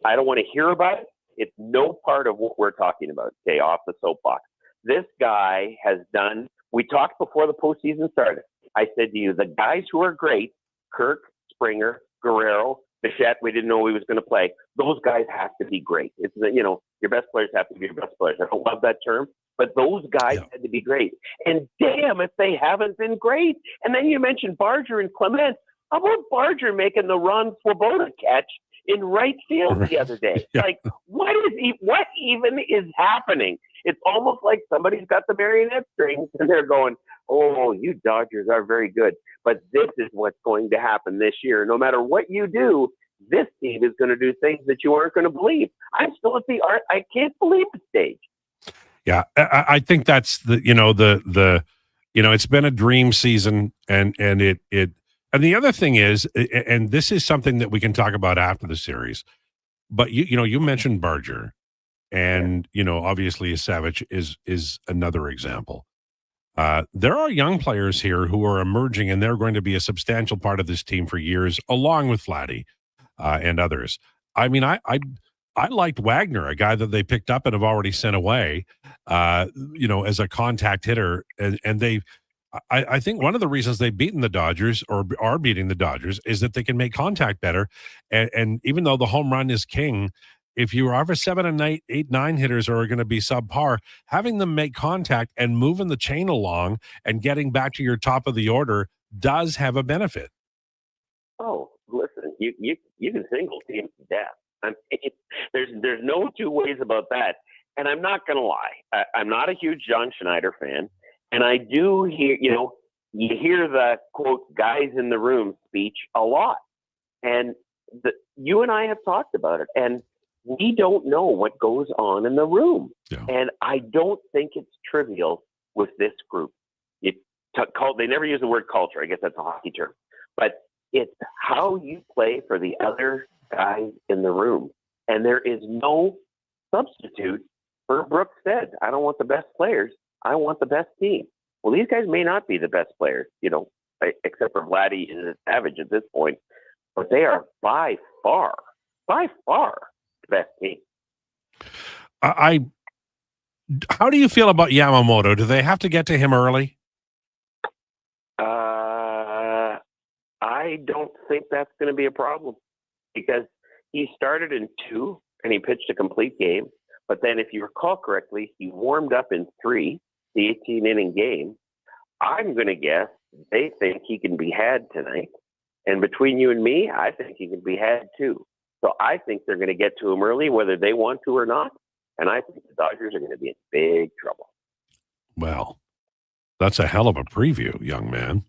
I don't want to hear about it. It's no part of what we're talking about, okay, off the soapbox. This guy has done, we talked before the postseason started. I said to you, the guys who are great, Kirk, Springer, Guerrero, Bichette, we didn't know he was going to play. Those guys have to be great. It's your best players have to be your best players. I don't love that term, but those guys had to be great. And damn if they haven't been great. And then you mentioned Barger and Clement. How about Barger making the Ron Swoboda catch in right field the other day? Like, what even is happening? It's almost like somebody's got the marionette strings and they're going, oh, you Dodgers are very good. But this is what's going to happen this year. No matter what you do, this team is going to do things that you aren't going to believe. I'm still at the art. I can't believe the stage. Yeah, I think that's it's been a dream season, and the other thing is, and this is something that we can talk about after the series, but you mentioned Barger, and obviously Savage is another example. There are young players here who are emerging, and they're going to be a substantial part of this team for years, along with Vladdy and others. I mean, I liked Wagner, a guy that they picked up and have already sent away, as a contact hitter. And I think one of the reasons they've beaten the Dodgers or are beating the Dodgers is that they can make contact better. And even though the home run is king, if you are 7 and 8, 9 hitters are going to be subpar, having them make contact and moving the chain along and getting back to your top of the order does have a benefit. Oh, listen, you can single team to death. I mean, there's no two ways about that. And I'm not going to lie, I'm not a huge John Schneider fan, and I do hear, you hear the quote guys in the room speech a lot, and you and I have talked about it, and we don't know what goes on in the room, and I don't think it's trivial with this group. They never use the word culture. I guess that's a hockey term, but it's how you play for the other guys in the room. And there is no substitute for Brooks said. I don't want the best players. I want the best team. Well, these guys may not be the best players, except for Vladdy and Savage at this point, but they are by far the best team. How do you feel about Yamamoto? Do they have to get to him early? I don't think that's going to be a problem because he started in 2 and he pitched a complete game. But then if you recall correctly, he warmed up in 3, the 18-inning game. I'm going to guess they think he can be had tonight. And between you and me, I think he can be had too. So I think they're going to get to him early, whether they want to or not. And I think the Dodgers are going to be in big trouble. Well, that's a hell of a preview, young man.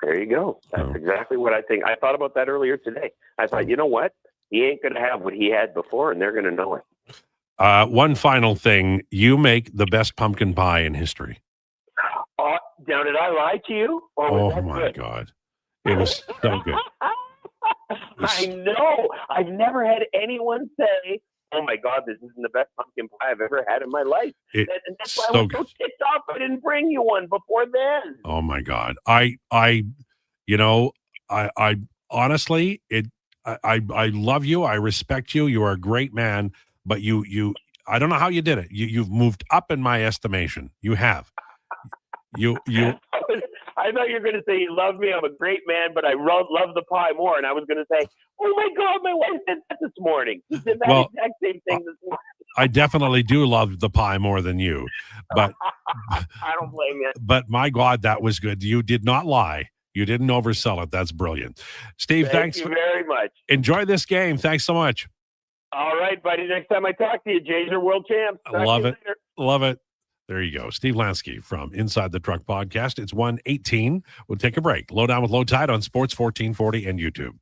There you go. That's exactly what I think. I thought about that earlier today. I thought, you know what? He ain't going to have what he had before, and they're going to know it. One final thing. You make the best pumpkin pie in history. Now, did I lie to you? Oh, my God. It was so good. I know. I've never had anyone say, oh, my God, this isn't the best pumpkin pie I've ever had in my life. And that's why I was so ticked off I didn't bring you one before then. Oh, my God. I honestly, I love you. I respect you. You are a great man, but I don't know how you did it. You've moved up in my estimation. You have. You. I thought you were going to say you love me. I'm a great man, but I love the pie more. And I was going to say, oh my God, my wife did that this morning. She did that exact same thing this morning. I definitely do love the pie more than you, but I don't blame you. But my God, that was good. You did not lie. You didn't oversell it. That's brilliant. Steve, thanks you very much. Enjoy this game. Thanks so much. All right, buddy. Next time I talk to you, Jays are world champs. Love it. Love it. There you go. Steve Lansky from Inside the Truck Podcast. It's 1:18. We'll take a break. Lowdown with Lowetide on Sports 1440 and YouTube.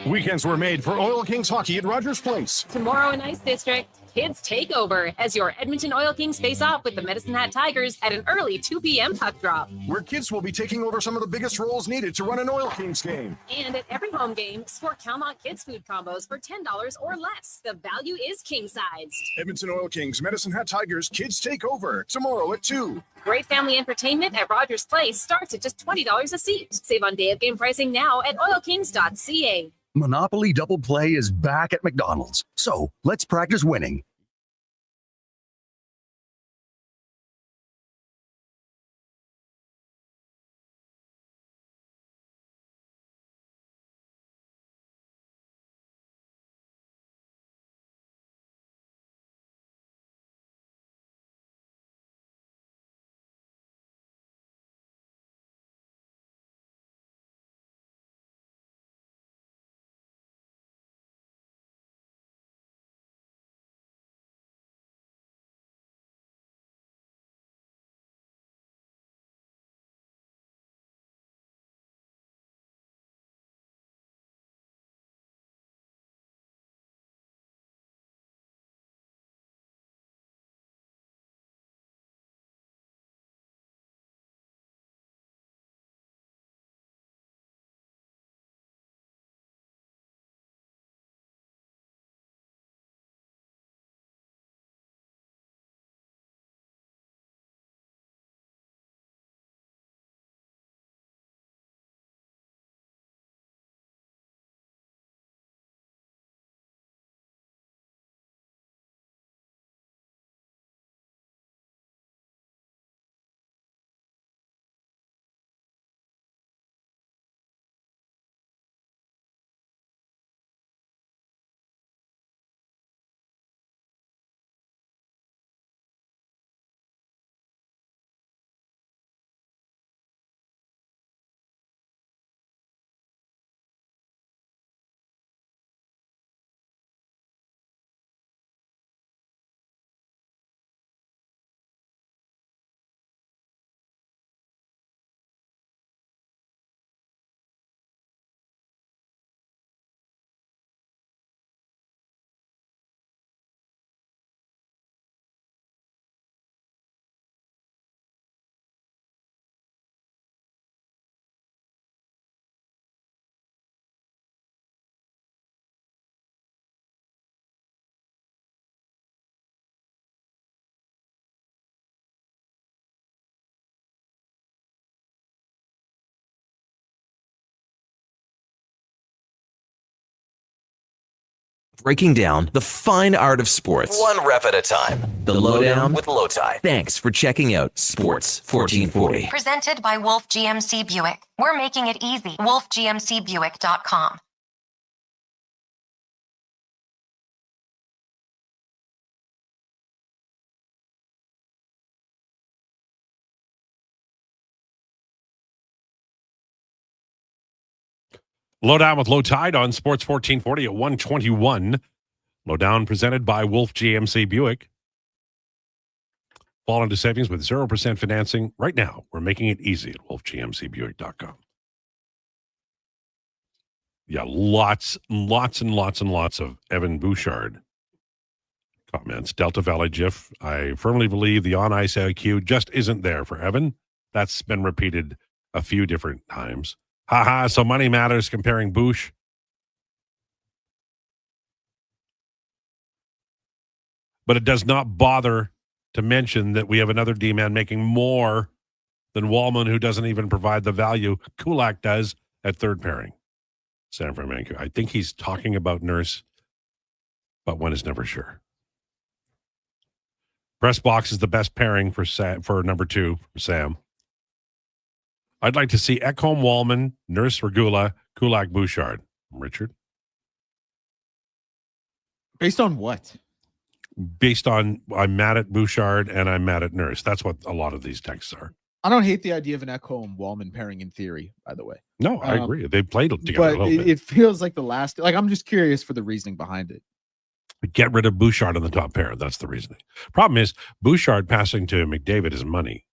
Weekends were made for Oil Kings hockey at Rogers Place. Tomorrow in Ice District, kids take over as your Edmonton Oil Kings face off with the Medicine Hat Tigers at an early 2 p.m. puck drop. Where kids will be taking over some of the biggest roles needed to run an Oil Kings game. And at every home game, score Calmont Kids food combos for $10 or less. The value is king-sized. Edmonton Oil Kings, Medicine Hat Tigers, kids take over tomorrow at 2. Great family entertainment at Rogers Place starts at just $20 a seat. Save on day of game pricing now at oilkings.ca. Monopoly Double Play is back at McDonald's. So let's practice winning. breaking down the fine art of sports, one rep at a time. The Lowdown with Lowetide. Thanks for checking out Sports 1440. Presented by Wolf GMC Buick. We're making it easy. WolfGMCBuick.com. Lowdown with Lowetide on Sports 1440 at 121. Lowdown presented by Wolf GMC Buick. Fall into savings with 0% financing. Right now, we're making it easy at wolfgmcbuick.com. Yeah, lots and lots of Evan Bouchard comments. Delta Valley GIF. I firmly believe the on-ice IQ just isn't there for Evan. That's been repeated a few different times. Haha, so money matters comparing Bouch. But it does not bother to mention that we have another D-man making more than Wallman, who doesn't even provide the value Kulak does at third pairing. Sam from Vancouver. I think he's talking about Nurse, but one is never sure. Press box is the best pairing for number 2 for Sam. I'd like to see Ekholm, Wallman, Nurse, Regula, Kulak, Bouchard. Richard? Based on what? Based on I'm mad at Bouchard and I'm mad at Nurse. That's what a lot of these texts are. I don't hate the idea of an Ekholm-Wallman pairing in theory, by the way. No, I agree. They played together but a little bit. It feels like the last... Like, I'm just curious for the reasoning behind it. Get rid of Bouchard on the top pair. That's the reasoning. Problem is, Bouchard passing to McDavid is money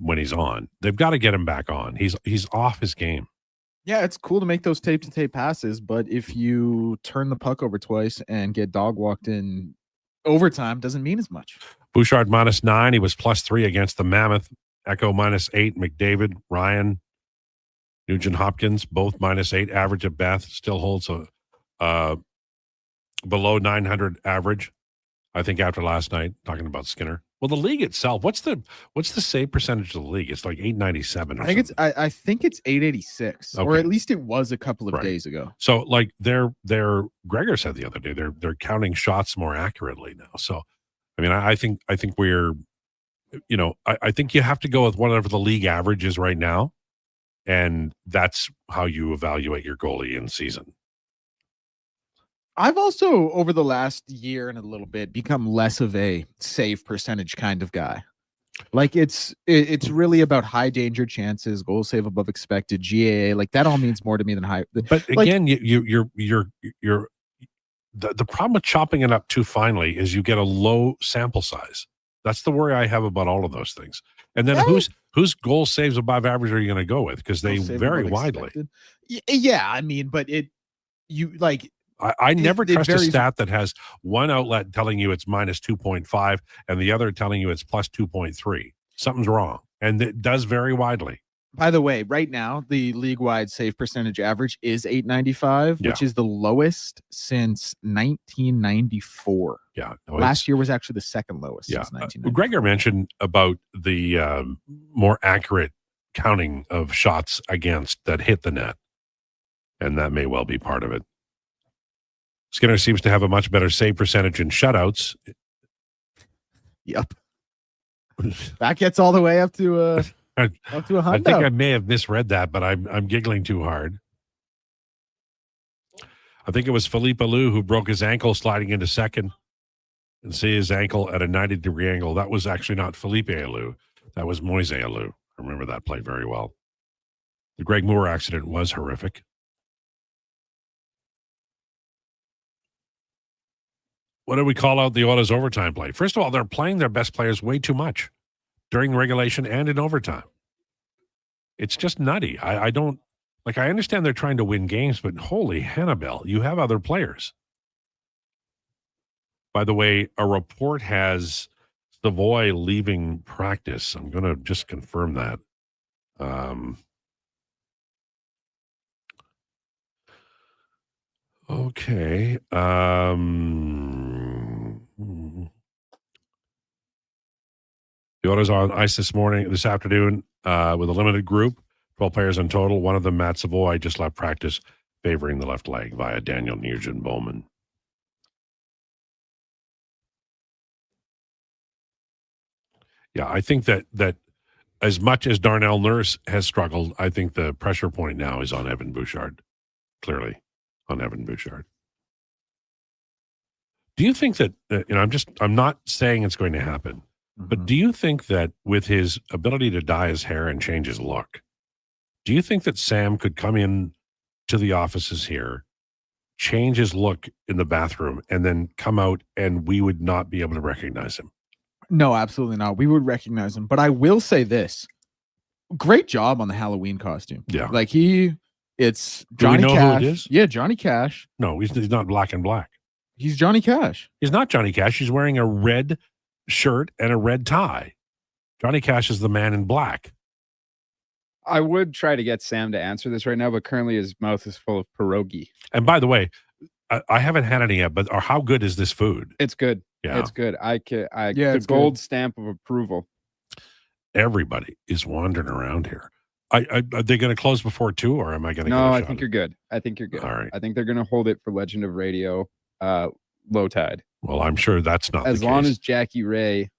when he's on. They've got to get him back on. He's off his game. Yeah, it's cool to make those tape-to-tape passes, but if you turn the puck over twice and get dog-walked in overtime, doesn't mean as much. Bouchard -9. He was +3 against the Mammoth. Echo -8. McDavid, Ryan, Nugent Hopkins, both -8. Average at Beth still holds a below 900 average. I think after last night, talking about Skinner. Well, the league itself, what's the save percentage of the league? It's like 897. I think it's 886, or Okay. at least it was a couple of days ago. So, like they're Gregor said the other day, they're counting shots more accurately now. So, I mean, I think we're, I think you have to go with whatever the league average is right now, and that's how you evaluate your goalie in season. I've also, over the last year and a little bit, become less of a save percentage kind of guy. Like it's really about high danger chances, goal save above expected, GAA. Like that all means more to me than high. But again, you're the problem with chopping it up too finely is you get a low sample size. That's the worry I have about all of those things. And then whose goal saves above average are you going to go with? Because they vary widely. Yeah, I mean, but I never trust a stat that has one outlet telling you it's -2.5 and the other telling you it's +2.3. Something's wrong. And it does vary widely. By the way, right now, the league-wide save percentage average is 895, which is the lowest since 1994. Yeah. Last year was actually the second lowest since 1994. Gregor mentioned about the more accurate counting of shots against that hit the net. And that may well be part of it. Skinner seems to have a much better save percentage in shutouts. Yep. That gets all the way up to up to 100. I think I may have misread that, but I'm giggling too hard. I think it was Philippe Alou who broke his ankle sliding into second and see his ankle at a 90-degree angle. That was actually not Philippe Alou. That was Moise Alou. I remember that play very well. The Greg Moore accident was horrific. What do we call out the Oilers' overtime play? First of all, they're playing their best players way too much during regulation and in overtime. It's just nutty. I don't, I understand they're trying to win games, but holy Hannibal, you have other players. By the way, a report has Savoy leaving practice. I'm going to just confirm that. Okay. The Oilers are on ice this afternoon, with a limited group, 12 players in total. One of them, Matt Savoy, just left practice favoring the left leg via Daniel Nugent-Bowman. Yeah, I think that as much as Darnell Nurse has struggled, I think the pressure point now is on Evan Bouchard. Clearly, on Evan Bouchard. Do you think that? I'm not saying it's going to happen, but do you think that with his ability to dye his hair and change his look, do you think that Sam could come in to the offices here, change his look in the bathroom, and then come out and we would not be able to recognize him? No, absolutely not. We would recognize him. But I will say this. Great job on the Halloween costume. Yeah. Like it's Do we Johnny know Cash. who it is? Yeah, Johnny Cash. No, he's not black and black. He's Johnny Cash. He's not Johnny Cash. He's wearing a red shirt and a red tie. Johnny Cash is the man in black. I would try to get Sam to answer this right now, but currently his mouth is full of pierogi. And by the way, I haven't had any yet, but how good is this food? It's good. Yeah. It's good. Yeah, the it's gold good. stamp of approval. Everybody is wandering around here. Are they going to close before 2, or am I going to? No, I think you're good. I think you're good. All right. I think they're going to hold it for Legend of Radio, Lowetide. Well, I'm sure that's not As the long case. as Jackie Ray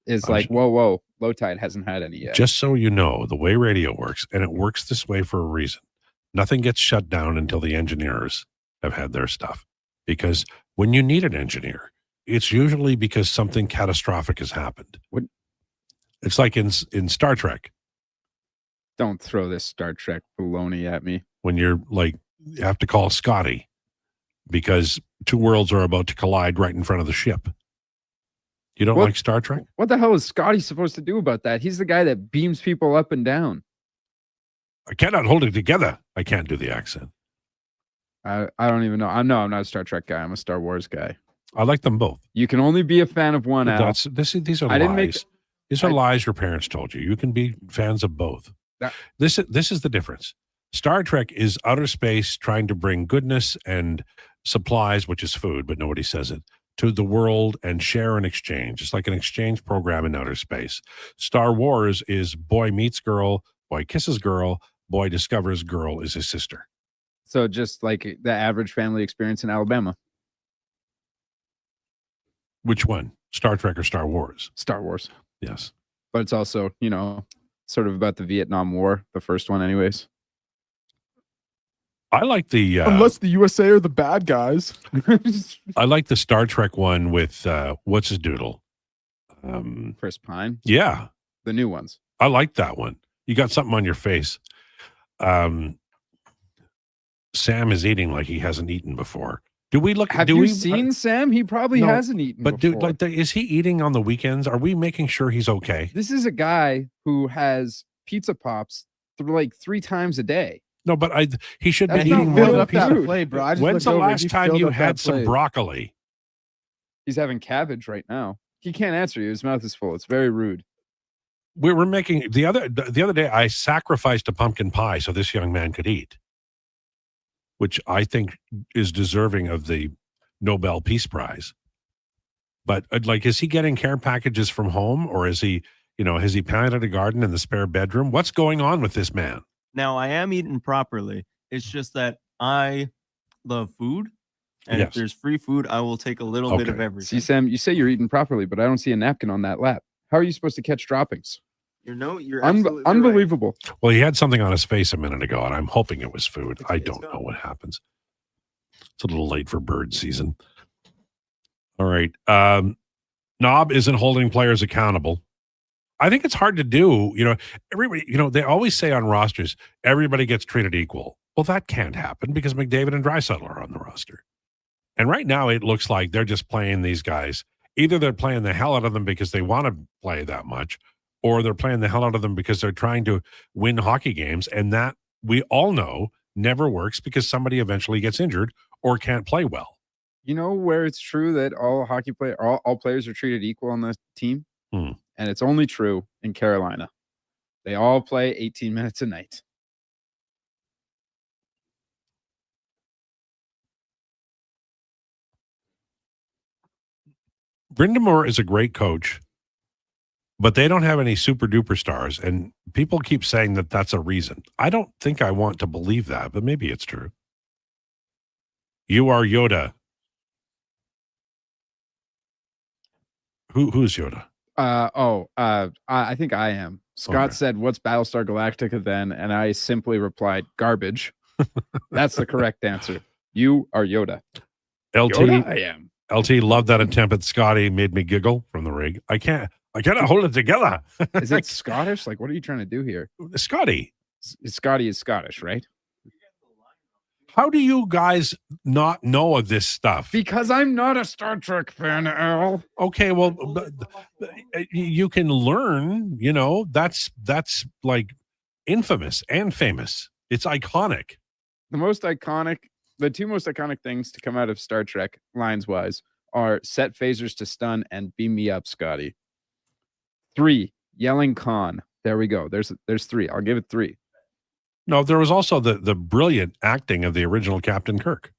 is I'm like, whoa, Lowetide hasn't had any yet. Just so you know, the way radio works, and it works this way for a reason. Nothing gets shut down until the engineers have had their stuff. Because when you need an engineer, it's usually because something catastrophic has happened. What? It's like in Star Trek. Don't throw this Star Trek baloney at me. When you're like, you have to call Scotty because 2 worlds are about to collide right in front of the ship. You don't like Star Trek? What the hell is Scotty supposed to do about that? He's the guy that beams people up and down. I cannot hold it together. I can't do the accent. I don't even know. I'm not a Star Trek guy. I'm a Star Wars guy. I like them both. You can only be a fan of one. Al. These are lies. These are lies your parents told you. You can be fans of both. This is the difference. Star Trek is outer space trying to bring goodness and supplies, which is food, but nobody says it, to the world and share and exchange. It's like an exchange program in outer space. Star Wars is boy meets girl, boy kisses girl, boy discovers girl is his sister. So just like the average family experience in Alabama. Which one? Star Trek or Star Wars? Star Wars. Yes. But it's also, sort of about the Vietnam War, the first one anyways. I like the unless the USA are the bad guys. I like the Star Trek one with what's his doodle? Chris Pine. Yeah. The new ones. I like that one. You got something on your face. Sam is eating like he hasn't eaten before. Have you seen Sam? He probably hasn't eaten But before. dude, is he eating on the weekends? Are we making sure he's okay? This is a guy who has pizza pops like 3 times a day. No, but he should be That's eating not more filled than up that pizza. plate, bro. I just When's looked the over, last he time filled you up had that some plate. broccoli? He's having cabbage right now. He can't answer you. His mouth is full. It's very rude. We were making the other day. I sacrificed a pumpkin pie so this young man could eat, which I think is deserving of the Nobel Peace Prize. But is he getting care packages from home, or is he, has he planted a garden in the spare bedroom? What's going on with this man? Now, I am eating properly. It's just that I love food. And if there's free food, I will take a little bit of everything. See, Sam, you say you're eating properly, but I don't see a napkin on that lap. How are you supposed to catch droppings? You're absolutely unbelievable. Well, he had something on his face a minute ago, and I'm hoping it was food. I don't know what happens. It's a little late for bird season. All right. Knob isn't holding players accountable. I think it's hard to do. Everybody, they always say on rosters, everybody gets treated equal. Well, that can't happen because McDavid and Draisaitl are on the roster. And right now it looks like they're just playing these guys. Either they're playing the hell out of them because they want to play that much, or they're playing the hell out of them because they're trying to win hockey games. And that, we all know, never works because somebody eventually gets injured or can't play well. You know where it's true that all players are treated equal on the team? Hmm. And it's only true in Carolina. They all play 18 minutes a night. Brind'Amour is a great coach, but they don't have any super duper stars. And people keep saying that that's a reason. I don't think I want to believe that, but maybe it's true. You are Yoda. Who's Yoda? I think I am. Scott said, "What's Battlestar Galactica then?" And I simply replied, "Garbage." That's the correct answer. You are Yoda. LT, Yoda, I am. LT loved that attempt at Scotty. Made me giggle from the rig. I can't hold it together. Is it Scottish? Like, what are you trying to do here? Scotty. Scotty is Scottish, right? How do you guys not know of this stuff? Because I'm not a Star Trek fan, Al. Okay, well, but you can learn, that's like infamous and famous. It's iconic. The two most iconic things to come out of Star Trek, lines-wise, are set phasers to stun and beam me up, Scotty. 3, yelling Khan. There we go. There's 3. I'll give it 3. No, there was also the brilliant acting of the original Captain Kirk.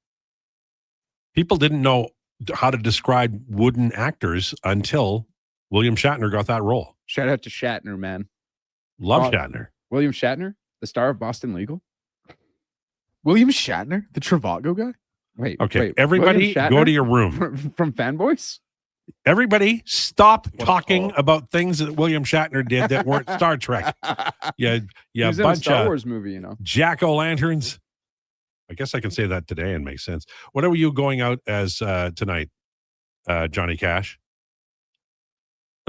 People didn't know how to describe wooden actors until William Shatner got that role. Shout out to Shatner, man. Love Shatner. William Shatner, the star of Boston Legal. William Shatner, the Trivago guy? Wait. Everybody go to your room. From Fanboys? Everybody stop talking about things that William Shatner did that weren't Star Trek. Yeah, He was in a Star Wars movie, jack-o'-lanterns. I guess I can say that today and make sense. What are you going out as tonight, Johnny Cash?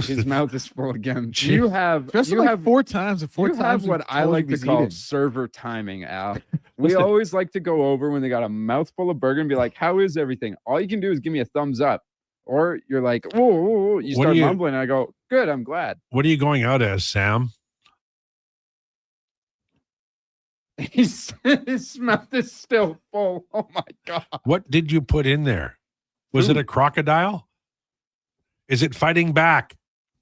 His mouth is full again. You have 4 times. You have what I like to call server timing, Al. We always like to go over when they got a mouthful of burger and be like, "How is everything?" All you can do is give me a thumbs up. Or you're like, whoa, you start mumbling, and I go, good, I'm glad. What are you going out as, Sam? His mouth is still full. Oh, my God. What did you put in there? Was it a crocodile? Is it fighting back?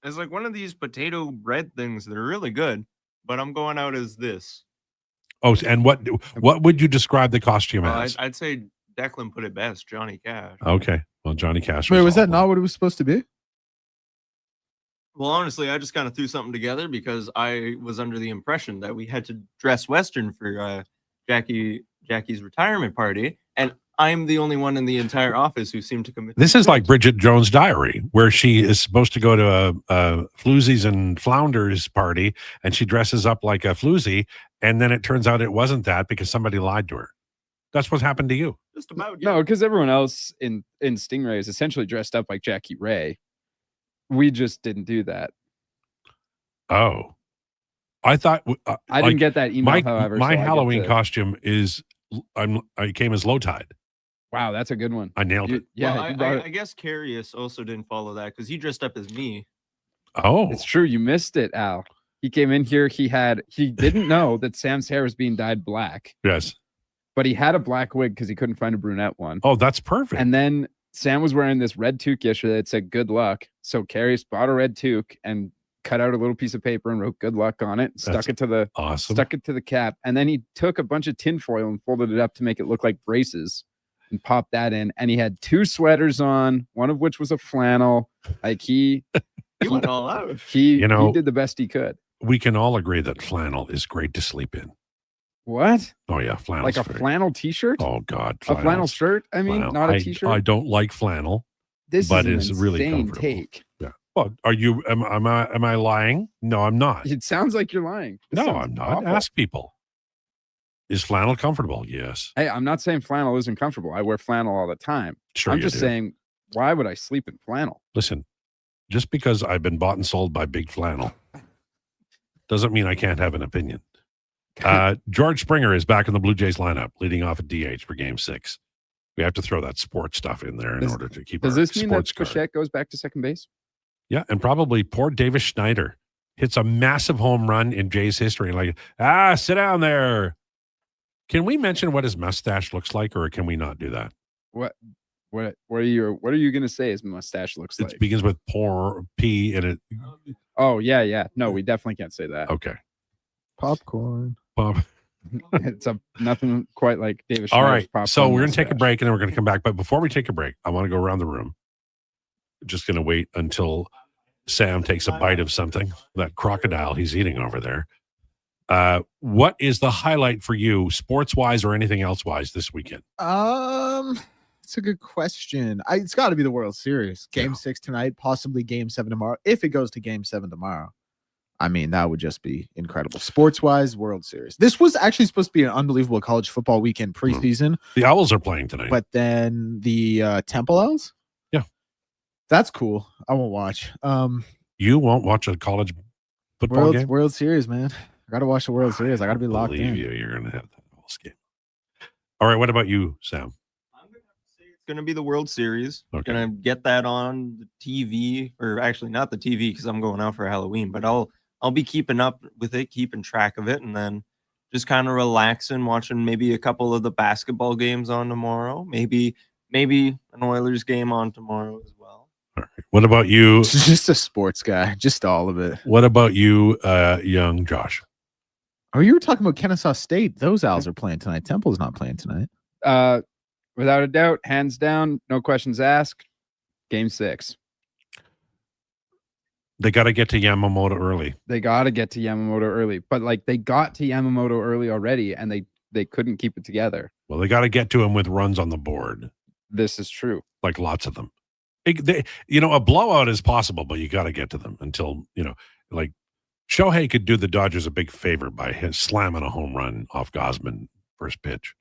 It's like one of these potato bread things that are really good, but I'm going out as this. Oh, and what would you describe the costume as? I'd say Declan put it best, Johnny Cash. Okay. Well, Johnny Cash. Wait, was that not what it was supposed to be? Well, honestly, I just kind of threw something together because I was under the impression that we had to dress Western for Jackie's retirement party, and I'm the only one in the entire office who seemed to commit. This is like Bridget Jones' Diary, where she is supposed to go to a floozies and flounders party, and she dresses up like a floozy, and then it turns out it wasn't that because somebody lied to her. That's what's happened to you. Just about, yeah. No, because everyone else in Stingray is essentially dressed up like Jackie Ray. We just didn't do that. Oh, I thought I didn't get that email. However, my Halloween costume is I came as Lowetide. Wow, that's a good one. I nailed it. Yeah, well, I guess Carius also didn't follow that because he dressed up as me. Oh, it's true. You missed it, Al. He came in here. He didn't know that Sam's hair was being dyed black. Yes. But he had a black wig because he couldn't find a brunette one. Oh, that's perfect. And then Sam was wearing this red toque yesterday that said "Good luck." So Carius bought a red toque and cut out a little piece of paper and wrote "Good luck" on it. Stuck it to the cap, and then he took a bunch of tinfoil and folded it up to make it look like braces, and popped that in. And he had 2 sweaters on, one of which was a flannel. Like he went all out. He did the best he could. We can all agree that flannel is great to sleep in. What? Oh yeah, flannel. Like a flannel T-shirt? Oh God, a flannel shirt? I mean, not a T-shirt. I don't like flannel. But it's really comfortable. Take. Yeah. Well, are you? Am I lying? No, I'm not. It sounds like you're lying. No, I'm not. Awful. Ask people. Is flannel comfortable? Yes. Hey, I'm not saying flannel isn't comfortable. I wear flannel all the time. Sure, I'm just saying, why would I sleep in flannel? Listen, just because I've been bought and sold by Big Flannel doesn't mean I can't have an opinion. George Springer is back in the Blue Jays lineup, leading off at DH for Game 6. We have to throw that sports stuff in there in order to keep. Does this mean that sports card. Bichette goes back to second base? Yeah, and probably poor Davis Schneider hits a massive home run in Jays history. Like, sit down there. Can we mention what his mustache looks like, or can we not do that? What are you going to say his mustache looks like? It begins with poor P and it. Oh yeah. No, we definitely can't say that. Okay. Popcorn. It's nothing quite like David. All right. So we're going to take a break and then we're going to come back. But before we take a break, I want to go around the room. Just going to wait until Sam takes a bite of something, that crocodile he's eating over there. What is the highlight for you, sports wise or anything else wise, this weekend? I It's a good question. It's got to be the World Series. Game 6 tonight, possibly Game 7 tomorrow. If it goes to Game 7 tomorrow, I mean, that would just be incredible. Sports-wise, World Series. This was actually supposed to be an unbelievable college football weekend preseason. The Owls are playing tonight. But then the Temple Owls? Yeah. That's cool. I won't watch. You won't watch a college football game? World Series, man. I got to watch the World Series. I got to be locked in. You're going to have that Owls game. All right, what about you, Sam? It's going to be the World Series. Okay. Going to get that on the TV, or actually not the TV because I'm going out for Halloween, but I'll be keeping up with it, keeping track of it, and then just kind of relaxing, watching maybe a couple of the basketball games on tomorrow, maybe an Oilers game on tomorrow as well. All right. What about you? Just a sports guy, just all of it. What about you, young Josh? Oh, you were talking about Kennesaw State. Those Owls are playing tonight. Temple's not playing tonight. Without a doubt, hands down, no questions asked. Game 6. They got to get to Yamamoto early. But like they got to Yamamoto early already, and they couldn't keep it together. Well, they got to get to him with runs on the board. This is true. Like lots of them. A blowout is possible, but you got to get to them until, like Shohei could do the Dodgers a big favor by slamming a home run off Gausman first pitch.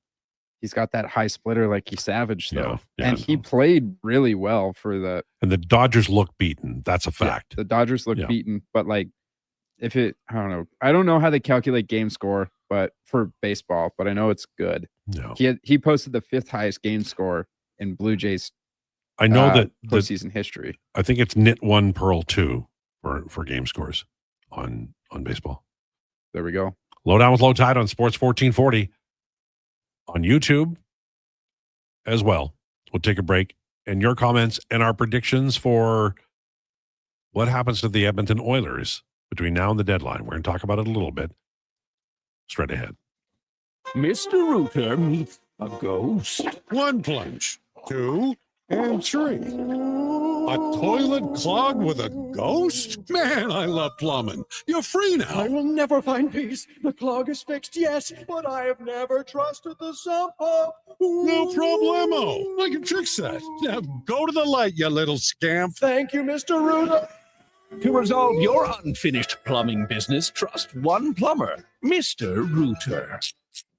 He's got that high splitter like he's savage, though. Yeah, and he played really well for the... And the Dodgers look beaten. That's a fact. The Dodgers look beaten, but like, I don't know. I don't know how they calculate game score, but for baseball, but I know it's good. No. He posted the 5th highest game score in Blue Jays I know that postseason history. I think it's Knit 1 Pearl 2 for game scores on baseball. There we go. Lowdown with Lowetide on Sports 1440 on YouTube as well. We'll take a break, and your comments and our predictions for what happens to the Edmonton Oilers between now and the deadline. We're going to talk about it a little bit straight ahead. Mr. Rooter meets a ghost. 1 plunge, 2, and 3. A toilet clogged with a ghost? Man, I love plumbing. You're free now. I will never find peace. The clog is fixed, yes, but I have never trusted the sump pump. No problemo. I can fix that. Now go to the light, you little scamp. Thank you, Mr. Rooter. To resolve your unfinished plumbing business, trust one plumber, Mr. Rooter.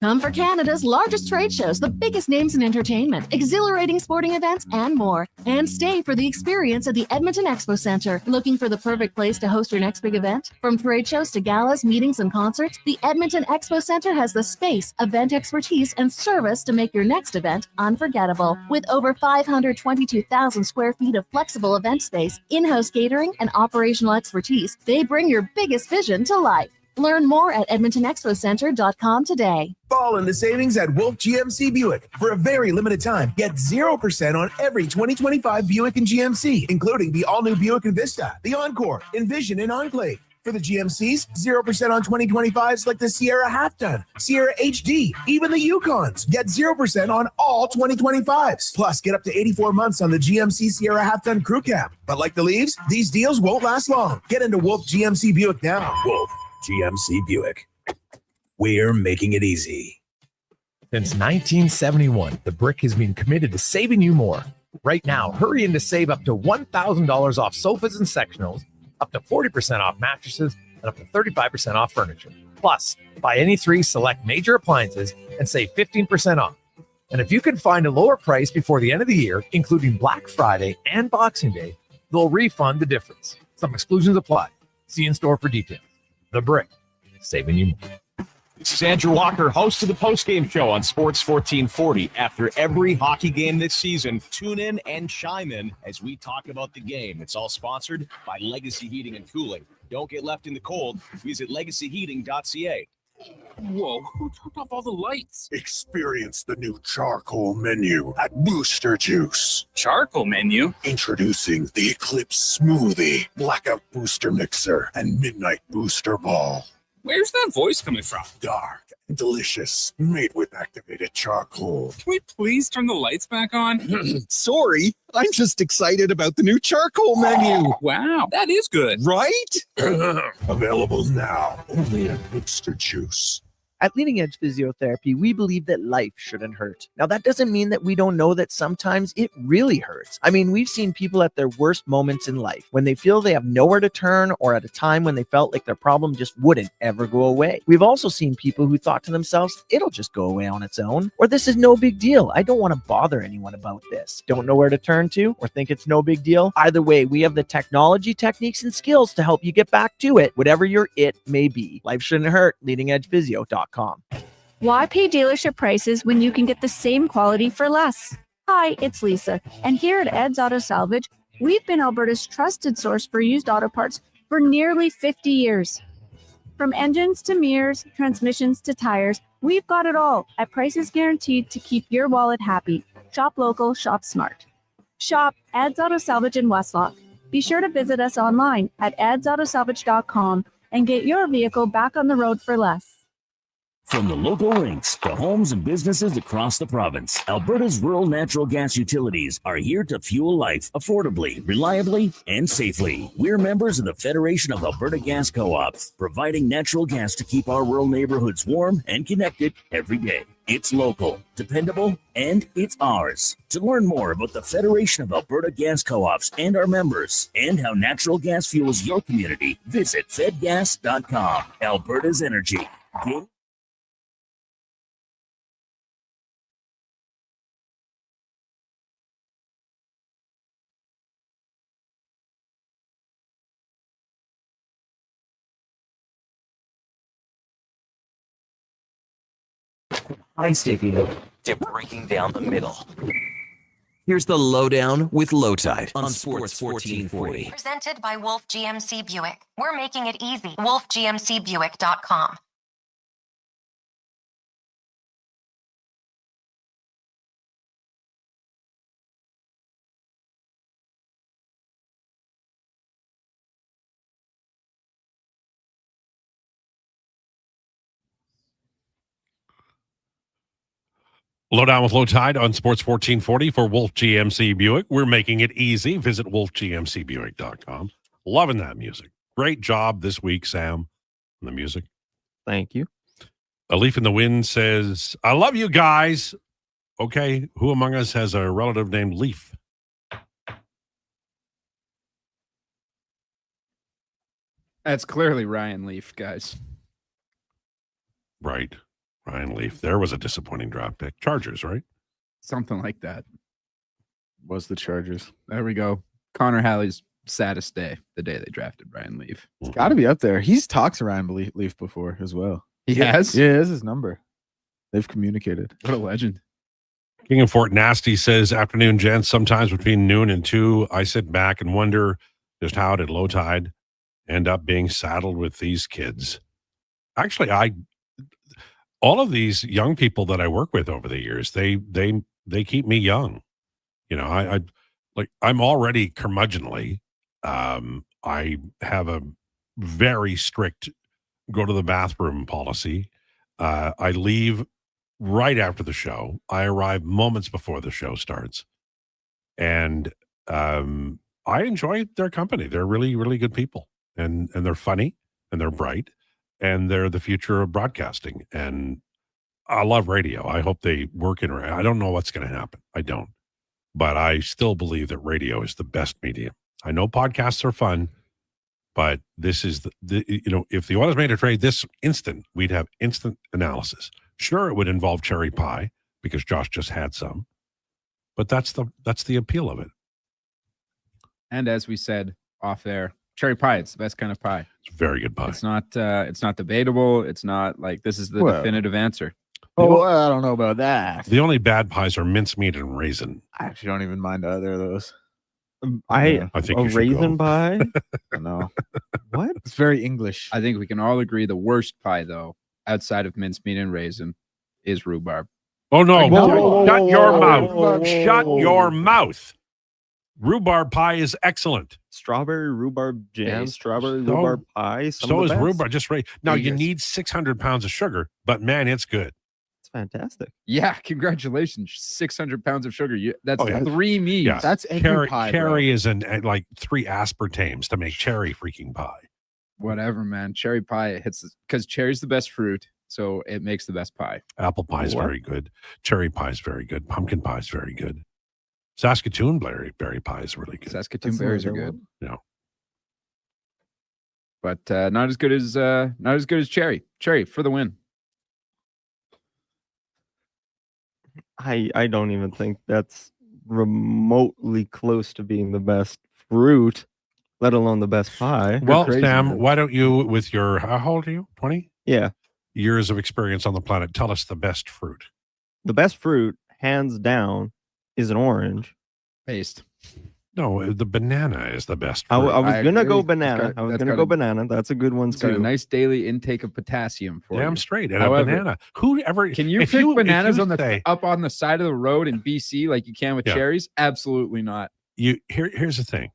Come for Canada's largest trade shows, the biggest names in entertainment, exhilarating sporting events, and more. And stay for the experience at the Edmonton Expo Centre. Looking for the perfect place to host your next big event? From trade shows to galas, meetings, and concerts, the Edmonton Expo Centre has the space, event expertise, and service to make your next event unforgettable. With over 522,000 square feet of flexible event space, in-house catering, and operational expertise, they bring your biggest vision to life. Learn more at edmontonexpocentre.com today. Fall into savings at Wolf GMC Buick. For a very limited time, get 0% on every 2025 Buick and GMC, including the all-new Buick Envista, the Encore, Envision, and Enclave. For the GMCs, 0% on 2025s like the Sierra Half-Ton, Sierra HD, even the Yukons. Get 0% on all 2025s. Plus, get up to 84 months on the GMC Sierra Half-Ton Crew Cab. But like the leaves, these deals won't last long. Get into Wolf GMC Buick now. Wolf GMC Buick. We're making it easy. Since 1971, the Brick has been committed to saving you more. Right now, hurry in to save up to $1,000 off sofas and sectionals, up to 40% off mattresses, and up to 35% off furniture. Plus, buy any 3 select major appliances and save 15% off. And if you can find a lower price before the end of the year, including Black Friday and Boxing Day, they'll refund the difference. Some exclusions apply. See in store for details. The Brick, saving you more. This is Andrew Walker, host of the postgame show on Sports 1440. After every hockey game this season, tune in and chime in as we talk about the game. It's all sponsored by Legacy Heating and Cooling. Don't get left in the cold. Visit legacyheating.ca. Whoa, who turned off all the lights? Experience the new charcoal menu at Booster Juice. Charcoal menu? Introducing the Eclipse Smoothie, Blackout Booster Mixer, and Midnight Booster Ball. Where's that voice coming from? Dark and delicious, made with activated charcoal. Can we please turn the lights back on? Sorry, I'm just excited about the new charcoal menu. Wow, that is good. Right? Available now, only at Booster Juice. At Leading Edge Physiotherapy, we believe that life shouldn't hurt. Now, that doesn't mean that we don't know that sometimes it really hurts. I mean, we've seen people at their worst moments in life, when they feel they have nowhere to turn, or at a time when they felt like their problem just wouldn't ever go away. We've also seen people who thought to themselves, it'll just go away on its own, or this is no big deal. I don't want to bother anyone about this. Don't know where to turn to, or think it's no big deal? Either way, we have the technology, techniques, and skills to help you get back to it, whatever your it may be. Life shouldn't hurt. LeadingEdgePhysio.com. Why pay dealership prices when you can get the same quality for less? Hi, it's Lisa, and here at Ed's Auto Salvage, we've been Alberta's trusted source for used auto parts for nearly 50 years. From engines to mirrors, transmissions to tires, we've got it all at prices guaranteed to keep your wallet happy. Shop local, shop smart. Shop Ed's Auto Salvage in Westlock. Be sure to visit us online at edsautosalvage.com and get your vehicle back on the road for less. From the local rinks to homes and businesses across the province, Alberta's rural natural gas utilities are here to fuel life affordably, reliably, and safely. We're members of the Federation of Alberta Gas Co-ops, providing natural gas to keep our rural neighborhoods warm and connected every day. It's local, dependable, and it's ours. To learn more about the Federation of Alberta Gas Co-ops and our members, and how natural gas fuels your community, visit fedgas.com. Alberta's energy. High sticking to breaking down the middle. Here's the Lowdown with Lowetide on Sports 1440. Presented by Wolf GMC Buick. We're making it easy. WolfGMCBuick.com. Lowdown with Lowetide on Sports 1440 for Wolf GMC Buick. We're making it easy. Visit wolfgmcbuick.com. Loving that music. Great job this week, Sam, on the music. Thank you. A Leaf in the Wind says, I love you guys. Okay, who among us has a relative named Leaf? That's clearly Ryan Leaf, guys. Right. Ryan Leaf. There was a disappointing draft pick. Chargers, right? Something like that. Was the Chargers. There we go. Connor Halley's saddest day, the day they drafted Ryan Leaf. It's got to be up there. He's talked to Ryan Leaf before as well. He has? Yeah, it's his number. They've communicated. What a legend. King of Fort Nasty says, afternoon, gents. Sometimes between noon and 2, I sit back and wonder just how did Lowetide end up being saddled with these kids? Actually, all of these young people that I work with over the years, they keep me young. You know, I'm already curmudgeonly. I have a very strict go to the bathroom policy. I leave right after the show. I arrive moments before the show starts. And I enjoy their company. They're really, really good people. And they're funny and they're bright. And they're the future of broadcasting. And I love radio. I hope they work in. I don't know what's going to happen. I don't. But I still believe that radio is the best medium. I know podcasts are fun, but this is if the Oilers made a trade this instant, we'd have instant analysis. Sure, it would involve cherry pie because Josh just had some, but that's the appeal of it. And as we said off there, cherry pie, it's the best kind of pie. It's very good pie. It's not debatable. It's not like this is the definitive answer. Oh, I don't know about that. The only bad pies are mincemeat and raisin. I actually don't even mind either of those. I think a you should raisin go. pie. No. What? It's very English. I think we can all agree the worst pie, though, outside of mincemeat and raisin, is rhubarb. Oh no! Shut your mouth! whoa, Shut whoa. your mouth! Rhubarb pie is excellent. Strawberry rhubarb jam, Yes. strawberry rhubarb pie. So is rhubarb. Just right now, you Yes. need 600 pounds of sugar, but man, it's good. It's fantastic. Yeah, congratulations. 600 pounds of sugar. That's Oh, yeah. 3 meats. Yeah, That's egg cherry. pie, Cherry is like 3 aspartames to make cherry freaking pie. Whatever, man. Cherry pie hits because cherry's the best fruit. so it makes the best pie. Apple pie is very good. Cherry pie is very good. Pumpkin pie is very good. Saskatoon berry pie is really good. Saskatoon berries are good. Yeah. But not as good as cherry. Cherry for the win. I don't even think that's remotely close to being the best fruit, let alone the best pie. Well, Sam, why don't you, with your, how old are you? 20? Yeah. Years of experience on the planet, tell us the best fruit. The best fruit, hands down, is an orange. Based. No, the banana is the best I fruit. was going to go banana. Banana. That's a good one, It's got too. a nice daily intake of potassium for Damn you. straight. And However, a banana. Whoever can you if pick you- if bananas you on the say- up on the side of the road in BC like you can with Yeah. cherries? Absolutely not. Here's the thing.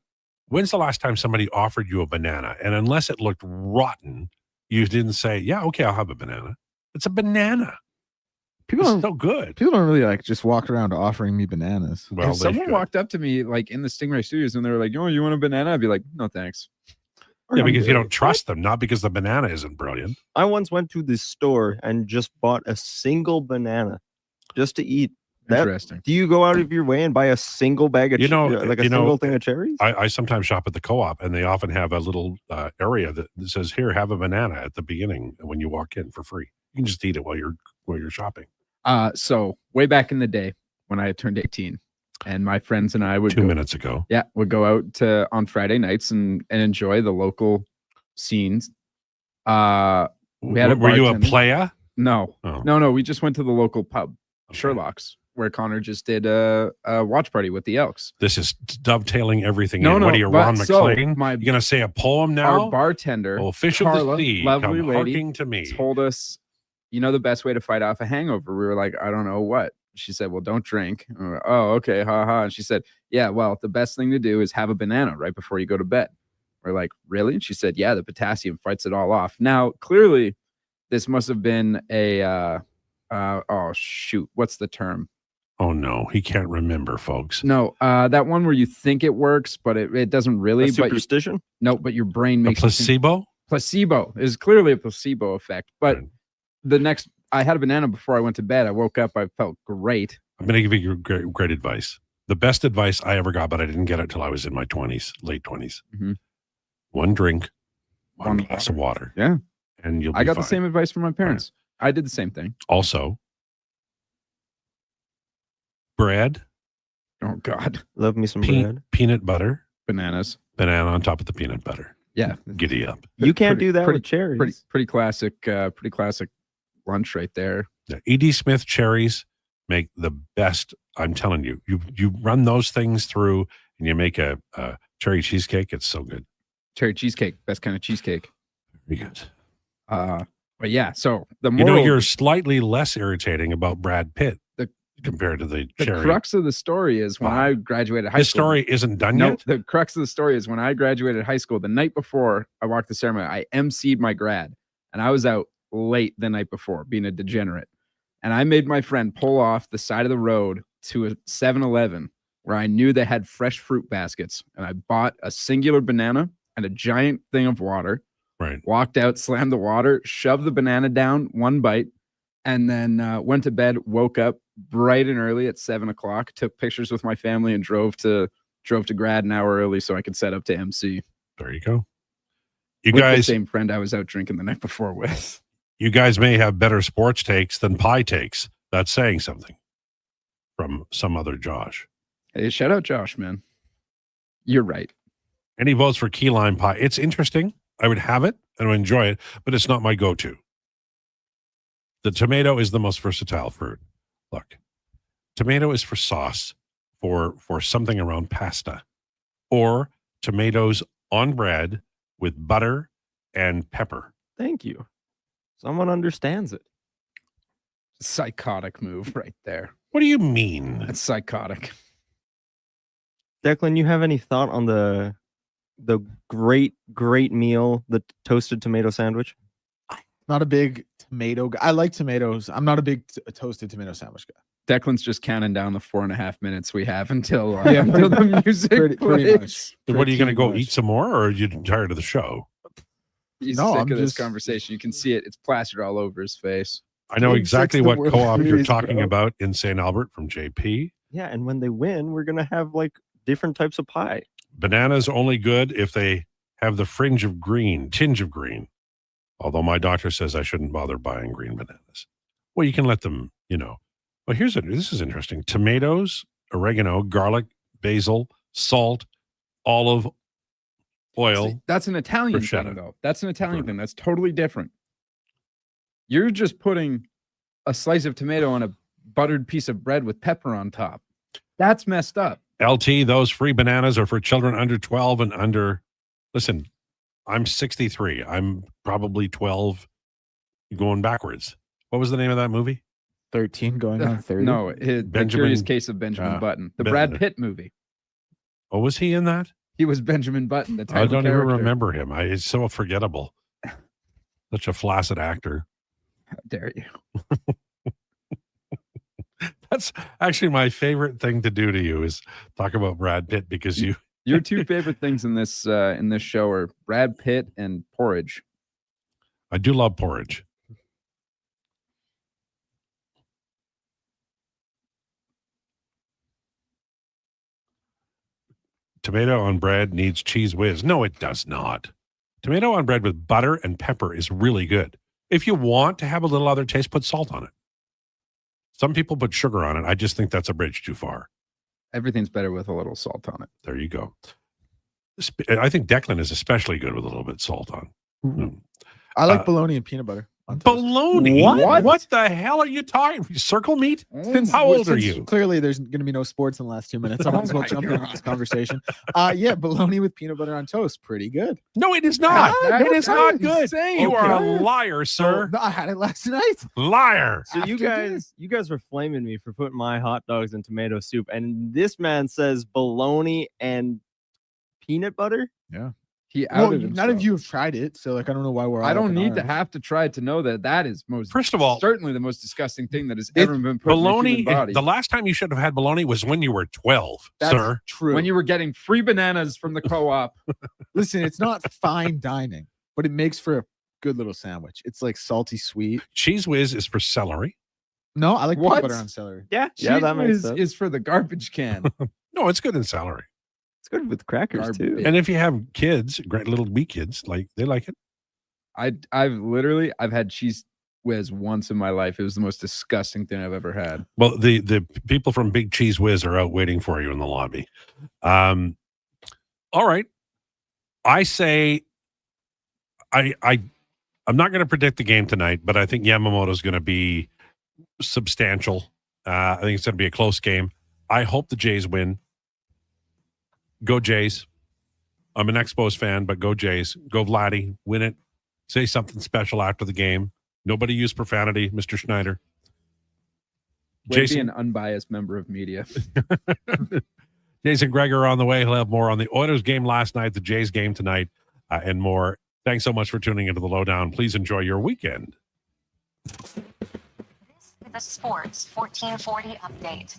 When's the last time somebody offered you a banana? And unless it looked rotten, you didn't say, yeah, okay, I'll have a banana. It's a banana. People It's don't so good. People don't really like just walk around offering me bananas. Well, If someone walked up to me like in the Stingray Studios and they were like, "Oh, you want a banana?" I'd be like, "No, thanks." Yeah, because you don't trust them, not because the banana isn't brilliant. I once went to the store and just bought a single banana just to eat. Interesting. Do you go out of your way and buy a single bag of single thing of cherries? I sometimes shop at the co-op, and they often have a little area that says, "Here, have a banana" at the beginning when you walk in for free. You can just eat it while you're shopping. So way back in the day when I had turned 18, and my friends and I would 2 minutes ago. Yeah, would go out on Friday nights and enjoy the local scenes. We had a Were you a bartender. playa? No, Oh. no. We just went to the local pub, Sherlock's, where Connor just did a watch party with the Elks. This is dovetailing everything No, in. no, What are you, but Ron so McClane? my- You're going to say a poem now? Our bartender, Oh, fish of Carla, the sea, lovely come lady, harking to me. told us, the best way to fight off a hangover. We were like, I don't know what. She said, well, don't drink. And we were, oh, okay, ha ha. And she said, yeah, well, the best thing to do is have a banana right before you go to bed. We're like, really? And she said, yeah, the potassium fights it all off. Now, clearly, this must have been a oh shoot, what's the term? Oh no, he can't remember, folks. No, that one where you think it works, but it doesn't really. A superstition? But your brain makes A placebo? Placebo is clearly a placebo effect. But I had a banana before I went to bed. I woke up, I felt great. I'm going to give you great advice. The best advice I ever got, but I didn't get it till I was in my 20s, late 20s. Mhm. One drink, one glass of water. Yeah. And you'll be I got fine. the same advice from my parents. I did the same thing. Also, bread. Oh God. Love me some bread. Peanut butter. Bananas. Banana on top of the peanut butter. Yeah. Giddy up. You can't do that with cherries. Pretty classic lunch right there. Yeah, E.D. Smith cherries make the best. I'm telling you, you run those things through and you make a cherry cheesecake. It's so good. Cherry cheesecake, best kind of cheesecake. Very good. But yeah, so the You moral, know, you're slightly less irritating about Brad Pitt compared to the the cherry. crux of the story is when I graduated high This school. story isn't done No, yet? the crux of the story is when I graduated high school, the night before I walked the ceremony, I emceed my grad, and I was out late the night before, being a degenerate. And I made my friend pull off the side of the road to a 7-Eleven where I knew they had fresh fruit baskets. And I bought a singular banana and a giant thing of water. Right. Walked out, slammed the water, shoved the banana down, one bite, and then went to bed, woke up bright and early at 7 o'clock, took pictures with my family, and drove to grad an hour early so I could set up to MC. There you go. You With the guys, same friend I was out drinking the night before with. you guys may have better sports takes than pie takes. That's saying something from some other Josh. Hey, shout out Josh, man. You're right. Any votes for key lime pie? It's interesting. I would have it and I would enjoy it, but it's not my go-to. The tomato is the most versatile fruit. Look, tomato is for sauce, for something around pasta, or tomatoes on bread with butter and pepper. Thank you. Someone understands it. Psychotic move right there. What do you mean? That's psychotic. Declan, you have any thought on the great meal, the toasted tomato sandwich? Not a big tomato guy. I like tomatoes. I'm not a big toasted tomato sandwich guy. Declan's just counting down the 4.5 minutes we have until until the music pretty plays. much. So what are you going to go much. eat some more, or are you tired of the show? He's No, sick I'm of this just- conversation. You can see it. It's plastered all over his face. I know Game exactly 6, the what World co-op you're Series, talking bro. about in St. Albert from JP. Yeah, and when they win, we're gonna have like different types of pie. Bananas only good if they have the tinge of green. Although my doctor says I shouldn't bother buying green bananas. Well, you can let them, Well, this is interesting. Tomatoes, oregano, garlic, basil, salt, olive oil. See, that's an Italian bruschetta. thing, though. That's an Italian thing. That's totally different. You're just putting a slice of tomato on a buttered piece of bread with pepper on top. That's messed up. LT, those free bananas are for children under 12 and under. Listen, I'm 63. I'm probably 12 going backwards. What was the name of that movie? 13 going on 30. No, The Curious Case of Benjamin Button. The Brad Pitt movie. Oh, was he in that? He was Benjamin Button. The I don't even character. remember him. It's so forgettable. Such a flaccid actor. How dare you? That's actually my favorite thing to do to you is talk about Brad Pitt because you. Your two favorite things in this show are Brad Pitt and porridge. I do love porridge. Tomato on bread needs cheese whiz. No, it does not. Tomato on bread with butter and pepper is really good. If you want to have a little other taste, put salt on it. Some people put sugar on it. I just think that's a bridge too far. Everything's better with a little salt on it. There you go. I think Declan is especially good with a little bit of salt on. I like bologna and peanut butter. Bologna? What? What the hell are you talking? Circle meat? How old are you? Clearly, there's going to be no sports in the last 2 minutes. I might as well jump into this conversation. Yeah, bologna with peanut butter on toast. Pretty good. No, it is not. It is not good. insane. You are Okay. a liar, sir. No, I had it last night. Liar. So you guys were flaming me for putting my hot dogs in tomato soup, and this man says bologna and peanut butter. Yeah. He Well, outed none himself. of you have tried it, so like I don't know why we're. All I don't up in need to arms. have to try to know that is most. First of all, certainly the most disgusting thing that has ever been put in Bologna, the human body. the last time you should have had bologna was when you were 12, That's sir. true. When you were getting free bananas from the co-op. Listen, it's not fine dining, but it makes for a good little sandwich. It's like salty sweet. Cheese whiz is for celery. No, I like What? peanut butter on celery. Yeah, Cheese that makes whiz sense. is for the garbage can. No, it's good in celery. It's good with crackers too. Garbage. And if you have kids, great little wee kids, they like it. I've had cheese whiz once in my life. It was the most disgusting thing I've ever had. Well, the people from Big Cheese Whiz are out waiting for you in the lobby. All right. I say I'm not going to predict the game tonight, but I think Yamamoto's going to be substantial. I think it's going to be a close game. I hope the Jays win. Go Jays. I'm an Expos fan, but go Jays. Go Vladdy. Win it. Say something special after the game. Nobody use profanity, Mr. Schneider. Way to be an unbiased member of media. Jason Krueger on the way. He'll have more on the Oilers game last night, the Jays game tonight, and more. Thanks so much for tuning into the Lowdown. Please enjoy your weekend. This is the Sports 1440 update.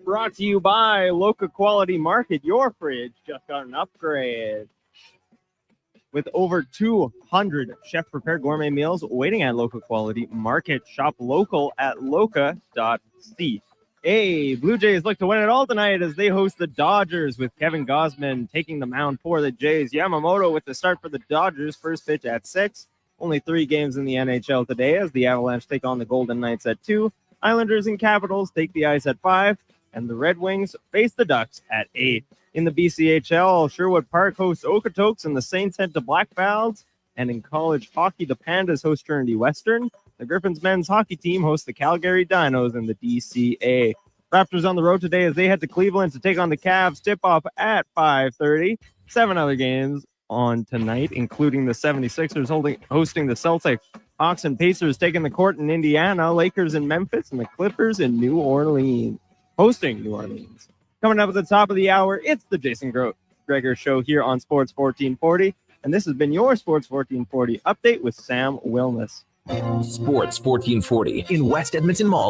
Brought to you by Local Quality Market. Your fridge just got an upgrade. With over 200 chef-prepared gourmet meals waiting at Local Quality Market. Shop local at loca.ca. Blue Jays look to win it all tonight as they host the Dodgers with Kevin Gausman taking the mound for the Jays. Yamamoto with the start for the Dodgers. First pitch at 6. Only 3 games in the NHL today as the Avalanche take on the Golden Knights at 2. Islanders and Capitals take the ice at 5. And the Red Wings face the Ducks at 8. In the BCHL, Sherwood Park hosts Okotoks and the Saints head to Blackfalds. And in college hockey, the Pandas host Trinity Western. The Griffins men's hockey team hosts the Calgary Dinos in the DCA. Raptors on the road today as they head to Cleveland to take on the Cavs. Tip-off at 5:30. 7 other games on tonight, including the 76ers hosting the Celtics. Hawks and Pacers taking the court in Indiana. Lakers in Memphis and the Clippers in New Orleans. Hosting New Orleans. Coming up at the top of the hour, it's the Jason Krueger Show here on Sports 1440. And this has been your Sports 1440 update with Sam Wilness. Sports 1440 in West Edmonton Mall.